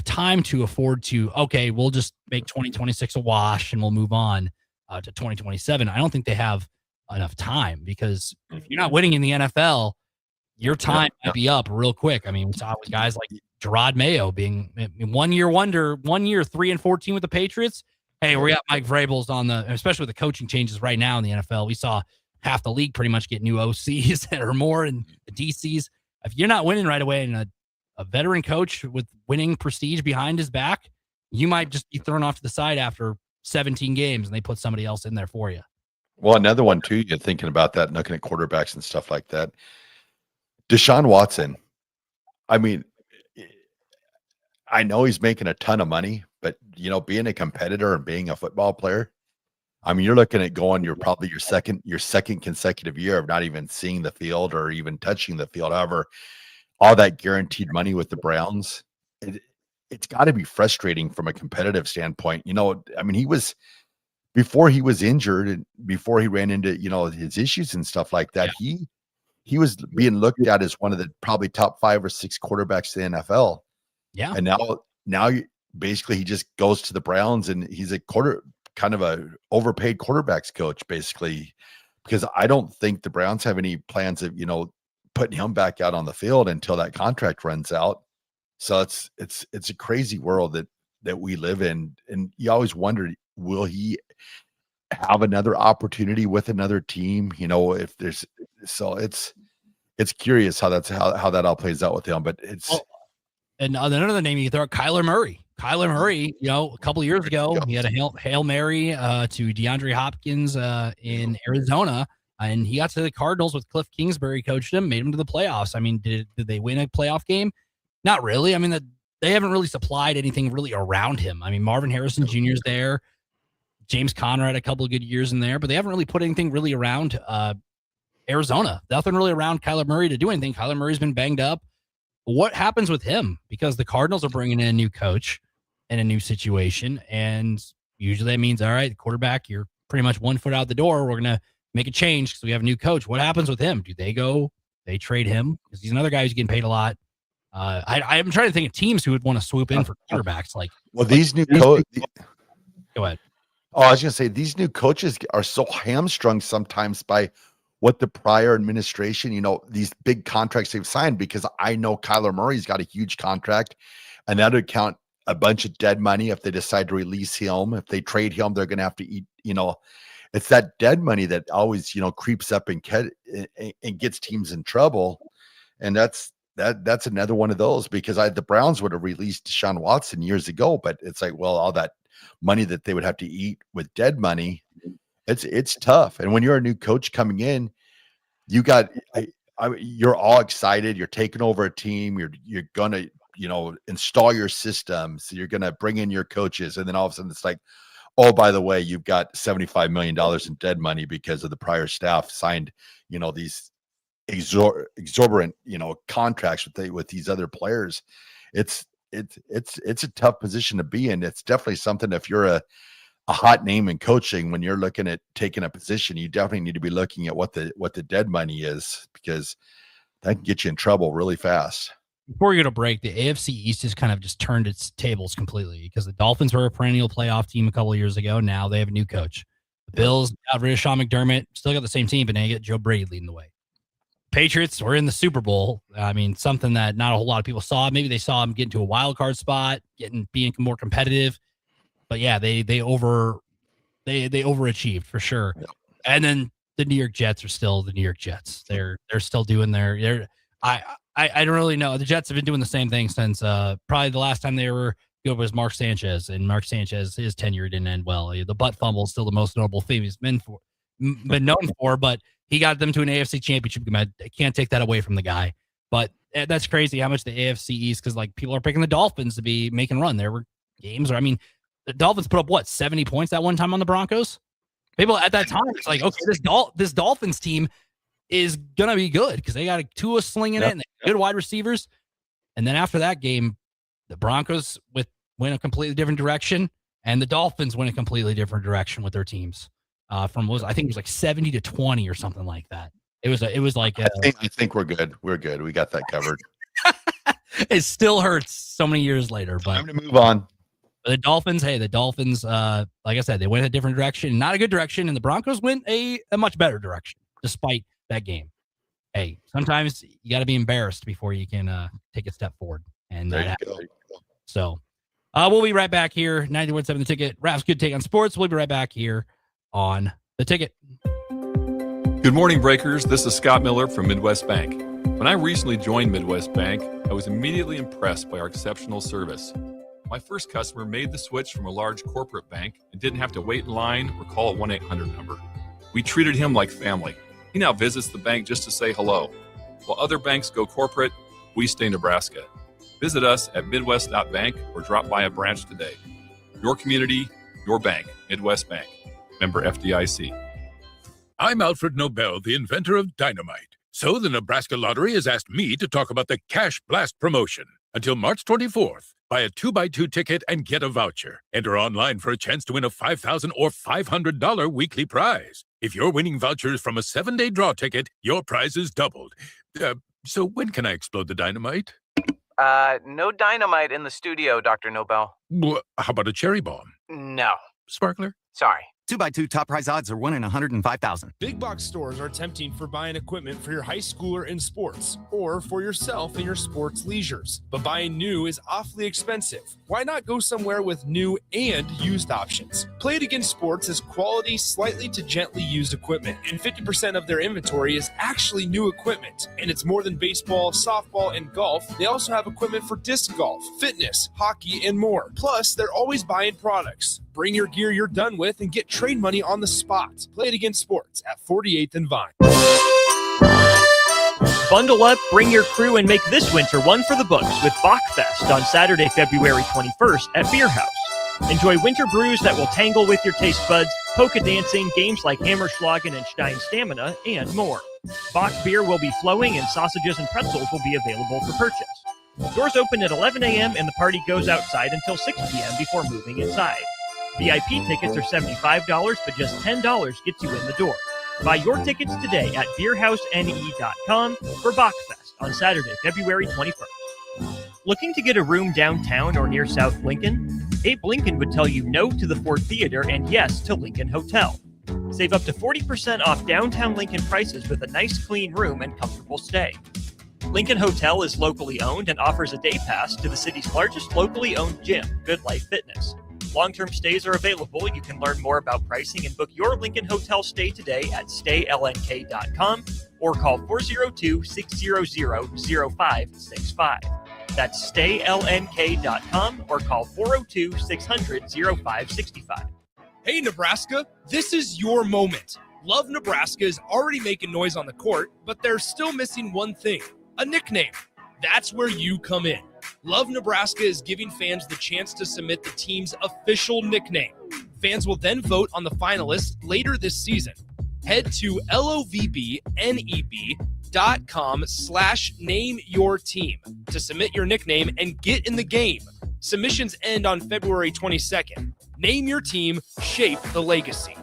G: time to afford to, okay, we'll just make 2026 a wash and we'll move on to 2027. I don't think they have enough time, because if you're not winning in the NFL, your time might be up real quick. I mean, we saw with guys like Gerard Mayo being 1 year wonder, 1 year 3-14 with the Patriots. Hey, we got Mike Vrabel's on especially with the coaching changes right now in the NFL. We saw half the league pretty much get new OCs or more, and the DCs. If you're not winning right away, and a veteran coach with winning prestige behind his back, you might just be thrown off to the side after 17 games and they put somebody else in there for you.
H: Well, another one too, you're thinking about that, looking at quarterbacks and stuff like that. Deshaun Watson. I mean, I know he's making a ton of money, but being a competitor and being a football player, I mean, you're looking at you're probably your second consecutive year of not even seeing the field or even touching the field. However, all that guaranteed money with the Browns, it's got to be frustrating from a competitive standpoint. I mean, before he was injured and before he ran into, his issues and stuff like that, he was being looked at as one of the probably top 5 or 6 quarterbacks in the NFL.
G: Yeah.
H: And now basically he just goes to the Browns and he's kind of a overpaid quarterbacks coach, basically, because I don't think the Browns have any plans of, putting him back out on the field until that contract runs out. So it's a crazy world that we live in. And you always wonder, will he have another opportunity with another team? If there's, so it's curious how that all plays out with him, but
G: and another name you can throw out, Kyler Murray. Kyler Murray, a couple of years ago, he had a Hail Mary to DeAndre Hopkins in Arizona, and he got to the Cardinals with Cliff Kingsbury coached him, made him to the playoffs. I mean, did they win a playoff game? Not really. I mean, they haven't really supplied anything really around him. I mean, Marvin Harrison Jr. is there. James Conner had a couple of good years in there, but they haven't really put anything really around Arizona. Nothing really around Kyler Murray to do anything. Kyler Murray's been banged up. What happens with him? Because the Cardinals are bringing in a new coach in a new situation, and usually that means, all right, the quarterback, you're pretty much 1 foot out the door. We're going to make a change because we have a new coach. What happens with him? Do they trade him? Because he's another guy who's getting paid a lot. I'm trying to think of teams who would want to swoop in for quarterbacks.
H: These new coaches.
G: Go ahead.
H: Oh, I was going to say, these new coaches are so hamstrung sometimes by what the prior administration, these big contracts they've signed, because I know Kyler Murray's got a huge contract, and that would count a bunch of dead money if they decide to release him. If they trade him, they're going to have to eat, it's that dead money that always, creeps up and gets teams in trouble. And that's another one of those, because the Browns would have released Deshaun Watson years ago, but it's like, well, all that money that they would have to eat with dead money, it's tough. And when you're a new coach coming in, you're all excited. You're taking over a team. You're going to, install your systems. You're going to bring in your coaches. And then all of a sudden it's like, oh, by the way, you've got $75 million in dead money because of the prior staff signed, these exorbitant, contracts with these other players. It's a tough position to be in. It's definitely something, if you're a hot name in coaching, when you're looking at taking a position, you definitely need to be looking at what the dead money is, because that can get you in trouble really fast.
G: Before we go to break, the AFC East has kind of just turned its tables completely, because the Dolphins were a perennial playoff team a couple of years ago. Now they have a new coach. The Bills got rid of Sean McDermott, still got the same team, but now you get Joe Brady leading the way. Patriots were in the Super Bowl. I mean, something that not a whole lot of people saw. Maybe they saw them get into a wild card spot, being more competitive. But yeah, they overachieved for sure. Yep. And then the New York Jets are still the New York Jets. They're still doing I don't really know. The Jets have been doing the same thing since probably the last time they were good was Mark Sanchez, and Mark Sanchez, his tenure didn't end well. The butt fumble is still the most notable thing he's been known for, but he got them to an AFC championship game. I can't take that away from the guy. But that's crazy how much the AFC East, because people are picking the Dolphins to be making run. There were games where, the Dolphins put up 70 points that one time on the Broncos. People at that time, it's like, okay, this Dolphins team is gonna be good because they got a Tua slinging it and good wide receivers. And then after that game, the Broncos went a completely different direction, and the Dolphins went a completely different direction with their teams. I think it was like 70-20 or something like that. It was like
H: I think we're good. We're good. We got that covered.
G: It still hurts so many years later, but
H: time to move on.
G: The Dolphins, like I said, they went a different direction, not a good direction, and the Broncos went a much better direction despite that game. Hey, sometimes you got to be embarrassed before you can take a step forward. And
H: there you go.
G: So we'll be right back here. 91.7 The Ticket. Raff's Good Take on Sports. We'll be right back here on The Ticket.
O: Good morning, Breakers. This is Scott Miller from Midwest Bank. When I recently joined Midwest Bank, I was immediately impressed by our exceptional service. My first customer made the switch from a large corporate bank and didn't have to wait in line or call a 1-800 number. We treated him like family. He now visits the bank just to say hello. While other banks go corporate, we stay Nebraska. Visit us at midwest.bank or drop by a branch today. Your community, your bank. Midwest Bank. Member FDIC.
P: I'm Alfred Nobel, the inventor of dynamite. So the Nebraska Lottery has asked me to talk about the Cash Blast promotion. Until March 24th, buy a 2x2 ticket and get a voucher. Enter online for a chance to win a $5,000 or $500 weekly prize. If you're winning vouchers from a 7-day draw ticket, your prize is doubled. So when can I explode the dynamite?
Q: No dynamite in the studio, Dr. Nobel.
P: Well, how about a cherry bomb?
Q: No.
P: Sparkler?
Q: Sorry.
R: 2x2 top prize odds are 1 in 105,000.
B: Big box stores are tempting for buying equipment for your high schooler in sports or for yourself in your sports leisures. But buying new is awfully expensive. Why not go somewhere with new and used options? Play It Again Sports has quality, slightly to gently used equipment, and 50% of their inventory is actually new equipment. And it's more than baseball, softball, and golf. They also have equipment for disc golf, fitness, hockey, and more. Plus, they're always buying products. Bring your gear you're done with and get trade money on the spot. Play It Again Sports at 48th and Vine.
A: Bundle up, bring your crew, and make this winter one for the books with Bachfest on Saturday, February 21st at Beer House. Enjoy winter brews that will tangle with your taste buds, polka dancing, games like Hammerschlagen and Stein Stamina, and more. Bach beer will be flowing, and sausages and pretzels will be available for purchase. Doors open at 11 a.m. and the party goes outside until 6 p.m. before moving inside. VIP tickets are $75, but just $10 gets you in the door. Buy your tickets today at beerhousene.com for Bachfest on Saturday, February 21st. Looking to get a room downtown or near South Lincoln? Abe Lincoln would tell you no to the Ford Theater and yes to Lincoln Hotel. Save up to 40% off downtown Lincoln prices with a nice clean room and comfortable stay. Lincoln Hotel is locally owned and offers a day pass to the city's largest locally owned gym, Good Life Fitness. Long-term stays are available. You can learn more about pricing and book your Lincoln Hotel stay today at staylnk.com or call 402-600-0565. That's staylnk.com or call 402-600-0565.
B: Hey, Nebraska, this is your moment. Love Nebraska is already making noise on the court, but they're still missing one thing, a nickname. That's where you come in. Love Nebraska is giving fans the chance to submit the team's official nickname. Fans will then vote on the finalists later this season. Head to lovbneb.com linkedin.com/nameyourteam to submit your nickname and get in the game. Submissions end on February 22nd. Name your team, shape the legacy.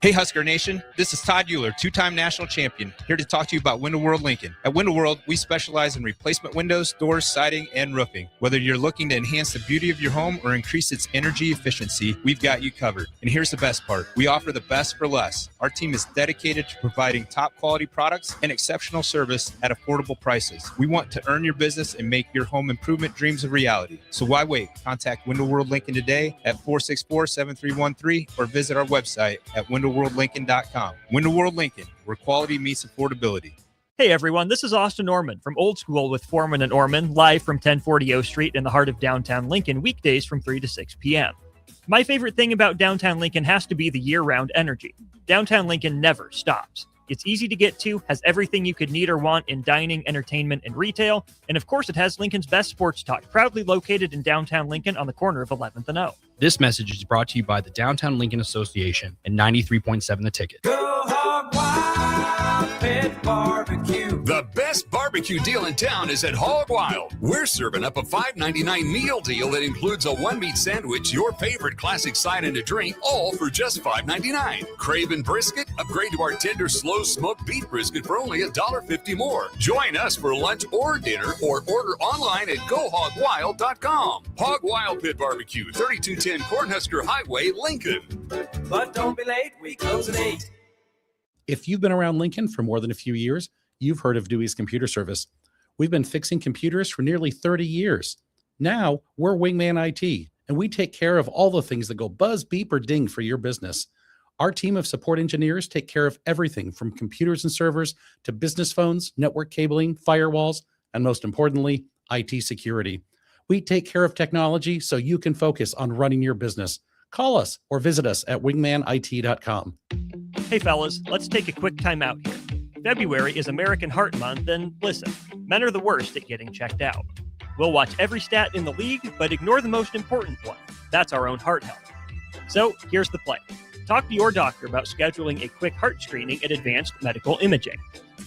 S: Hey Husker Nation, this is Todd Euler, two-time national champion, here to talk to you about Window World Lincoln. At Window World, we specialize in replacement windows, doors, siding, and roofing. Whether you're looking to enhance the beauty of your home or increase its energy efficiency, we've got you covered. And here's the best part. We offer the best for less. Our team is dedicated to providing top quality products and exceptional service at affordable prices. We want to earn your business and make your home improvement dreams a reality. So why wait? Contact Window World Lincoln today at 464-7313 or visit our website at windowworldlincoln.com. Window World Lincoln, where quality meets affordability.
A: Hey everyone, this is Austin Orman from Old School with Foreman and Orman, live from 1040 O Street in the heart of downtown Lincoln, weekdays from 3 to 6 p.m. My favorite thing about downtown Lincoln has to be the year-round energy. Downtown Lincoln never stops. It's easy to get to, has everything you could need or want in dining, entertainment, and retail, and of course it has Lincoln's best sports talk, proudly located in downtown Lincoln on the corner of 11th and O.
T: This message is brought to you by the Downtown Lincoln Association and 93.7 The Ticket.
D: Go Hog Wild Pit Barbecue.
U: The best barbecue deal in town is at Hog Wild. We're serving up a $5.99 meal deal that includes a one-meat sandwich, your favorite classic side and a drink, all for just $5.99. Craving brisket? Upgrade to our tender, slow-smoked beef brisket for only $1.50 more. Join us for lunch or dinner, or order online at GoHogWild.com. Hog Wild Pit Barbecue, 3210 Cornhusker Highway, Lincoln.
D: But don't be late, we close at 8.
E: If you've been around Lincoln for more than a few years, you've heard of Dewey's Computer Service. We've been fixing computers for nearly 30 years. Now, we're Wingman IT, and we take care of all the things that go buzz, beep, or ding for your business. Our team of support engineers take care of everything from computers and servers to business phones, network cabling, firewalls, and most importantly, IT security. We take care of technology so you can focus on running your business. Call us or visit us at wingmanit.com.
A: Hey fellas, let's take a quick time out here. February is American Heart Month, and listen, men are the worst at getting checked out. We'll watch every stat in the league, but ignore the most important one. That's our own heart health. So here's the play. Talk to your doctor about scheduling a quick heart screening at Advanced Medical Imaging.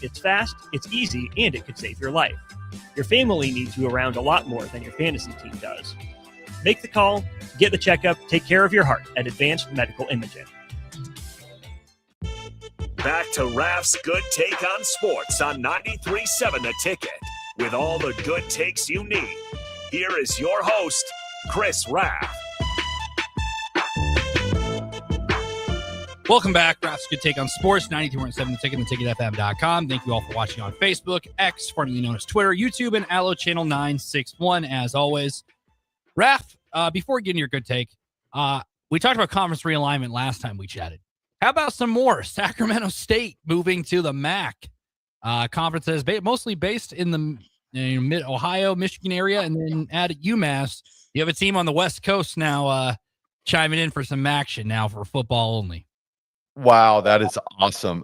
A: It's fast, it's easy, and it could save your life. Your family needs you around a lot more than your fantasy team does. Make the call, get the checkup, take care of your heart at Advanced Medical Imaging.
F: Back to Raff's Good Take on Sports on 93.7 The Ticket. With all the good takes you need, here is your host, Chris Raff.
G: Welcome back. Raff's Good Take on Sports, 93.7 The Ticket and theticketfm.com. Thank you all for watching on Facebook, X, formerly known as Twitter, YouTube, and Allo Channel 961, as always. Raff, before we get into your good take, we talked about conference realignment last time we chatted. How about some more? Sacramento State moving to the MAC. Conferences mostly based in the mid-Ohio, Michigan area, and then at UMass, you have a team on the West Coast now chiming in for some action now for football only.
H: Wow, that is awesome.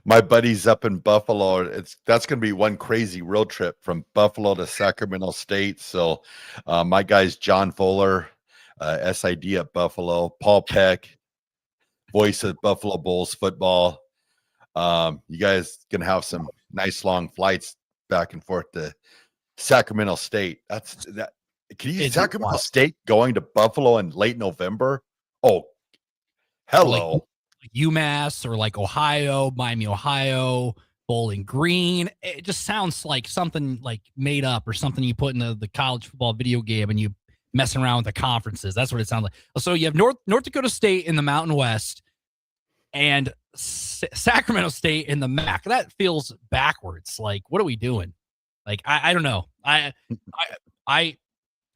H: My buddy's up in Buffalo. That's going to be one crazy road trip from Buffalo to Sacramento State. So my guys, John Fuller, SID at Buffalo, Paul Peck, voice of Buffalo Bulls football. You guys can have some nice long flights back and forth to Sacramento State. Can you Sacramento State going to Buffalo in late November? Oh, hello.
G: Like UMass or like Ohio, Miami, Ohio, Bowling Green. It just sounds like something like made up or something you put in the college football video game and you messing around with the conferences. That's what it sounds like. So you have North Dakota State in the Mountain West and Sacramento State in the MAC. That feels backwards. Like, what are we doing? Like, I don't know. I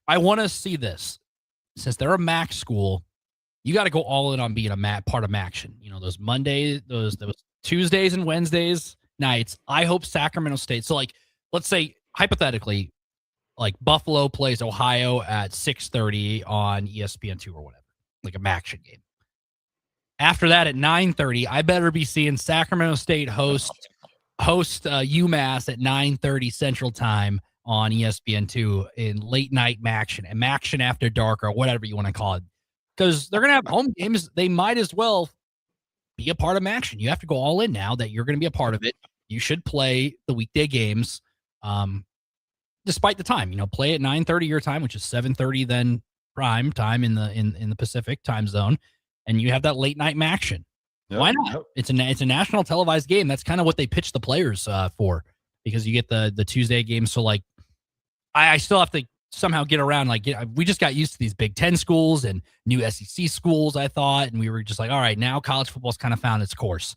G: want to see this. Since they're a MAC school, you got to go all in on being a part of MACtion. You know, those Mondays, those Tuesdays and Wednesdays nights. I hope Sacramento State. So, like, let's say hypothetically, like Buffalo plays Ohio at 6:30 on ESPN2 or whatever, like a MACtion game. After that at 9:30, I better be seeing Sacramento State host UMass at 9:30 Central Time on ESPN2 in late night MACtion and MACtion after dark or whatever you want to call it. Because they're going to have home games. They might as well be a part of MACtion. You have to go all in now that you're going to be a part of it. you should play the weekday games, despite the time. Play at 9:30 your time, which is 7:30 then prime time in the Pacific time zone, and you have that late night action.
H: Yep,
G: Why not?
H: yep.
G: It's a national televised game. That's kind of what they pitch the players for, because you get the Tuesday game. So like, I still have to somehow get around. Like, we just got used to these Big Ten schools and new SEC schools, I thought, and we were just like, all right, now college football's kind of found its course.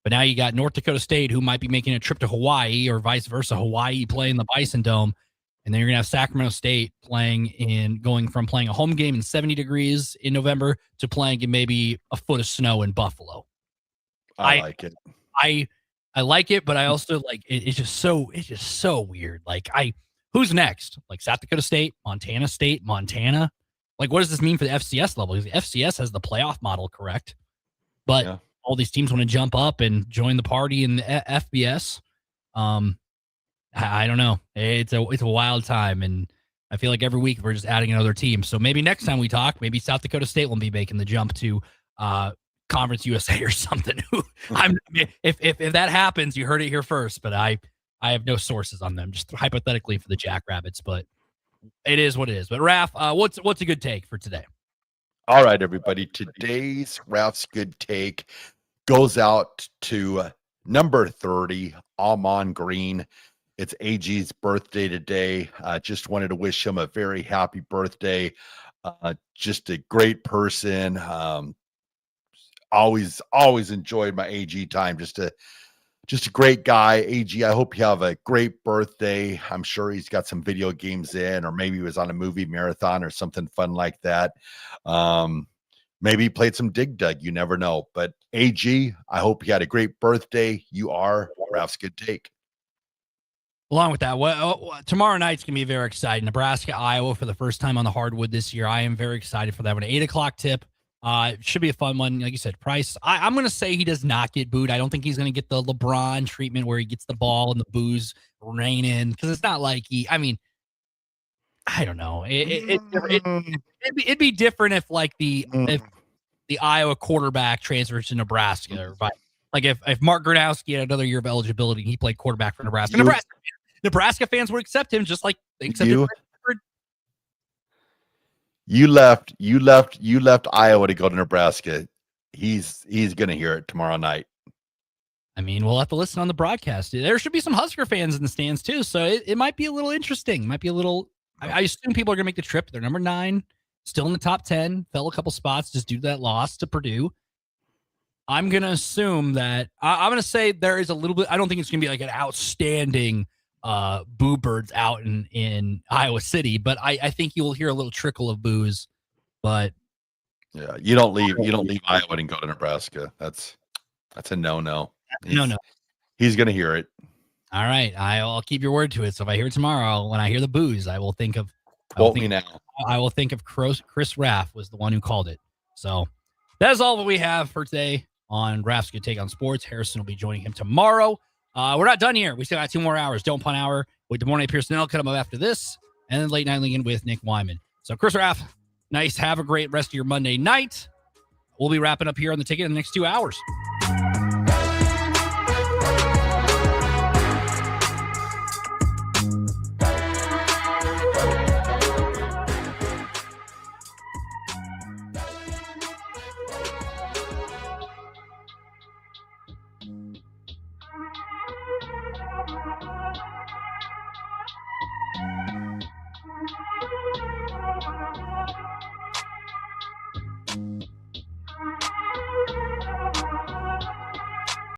G: But now you got North Dakota State, who might be making a trip to Hawaii, or vice versa. Hawaii playing the Bison Dome, and then you're gonna have Sacramento State going from playing a home game in 70 degrees in November to playing in maybe a foot of snow in Buffalo.
H: I like it.
G: I like it, but I also like it. It's just so weird. Like, who's next? Like South Dakota State, Montana. Like, what does this mean for the FCS level? Because the FCS has the playoff model, correct? But all these teams want to jump up and join the party in the FBS. I don't know. It's a wild time, and I feel like every week we're just adding another team. So maybe next time we talk, maybe South Dakota State will be making the jump to Conference USA or something. If that happens, you heard it here first. But I have no sources on them, just hypothetically for the Jackrabbits. But it is what it is. But Raff, what's a good take for today?
H: All right, everybody. Today's Raff's good take goes out to number 30, Amon Green. It's AG's birthday today. Just wanted to wish him a very happy birthday. Just a great person. Always enjoyed my AG time. Just a great guy. AG, I hope you have a great birthday. I'm sure he's got some video games in, or maybe he was on a movie marathon or something fun like that. Maybe he played some Dig Dug. You never know. But AG, I hope you had a great birthday. You are Raff's good take.
G: Along with that, tomorrow night's going to be very exciting. Nebraska, Iowa for the first time on the hardwood this year. I am very excited for that one. 8 o'clock tip. It should be a fun one. Like you said, Price, I'm going to say he does not get booed. I don't think he's going to get the LeBron treatment where he gets the ball and the boos rain in, because it's not like I don't know. It'd be different if if the Iowa quarterback transfers to Nebraska, or like if Mark Gronowski had another year of eligibility and he played quarterback for Nebraska. Nebraska fans would accept him just like they accepted.
H: You left Iowa to go to Nebraska. He's going to hear it tomorrow night.
G: I mean, we'll have to listen on the broadcast. There should be some Husker fans in the stands too, so it might be a little interesting. Might be a little. I assume people are going to make the trip. They're number 9, still in the top 10. Fell a couple spots just due to that loss to Purdue. I'm going to assume that I'm going to say there is a little bit. I don't think it's going to be like an outstanding boo birds out in Iowa City, but I think you'll hear a little trickle of boos. But
H: yeah, you don't leave Iowa and go to Nebraska. That's a no.
G: No.
H: He's going to hear it.
G: All right, I'll keep your word to it. So if I hear it tomorrow, when I hear the boos, I will think of.
H: Quote me now.
G: I will think of Chris Raff was the one who called it. So that is all that we have for today on Raff's Good Take on Sports. Harrison will be joining him tomorrow. We're not done here. We still got 2 more hours. Don't Punt Hour with DeMornay Pearson. Cut him up after this, and then Late Night Lincoln with Nick Wyman. So Chris Raff, nice. Have a great rest of your Monday night. We'll be wrapping up here on the ticket in the next 2 hours.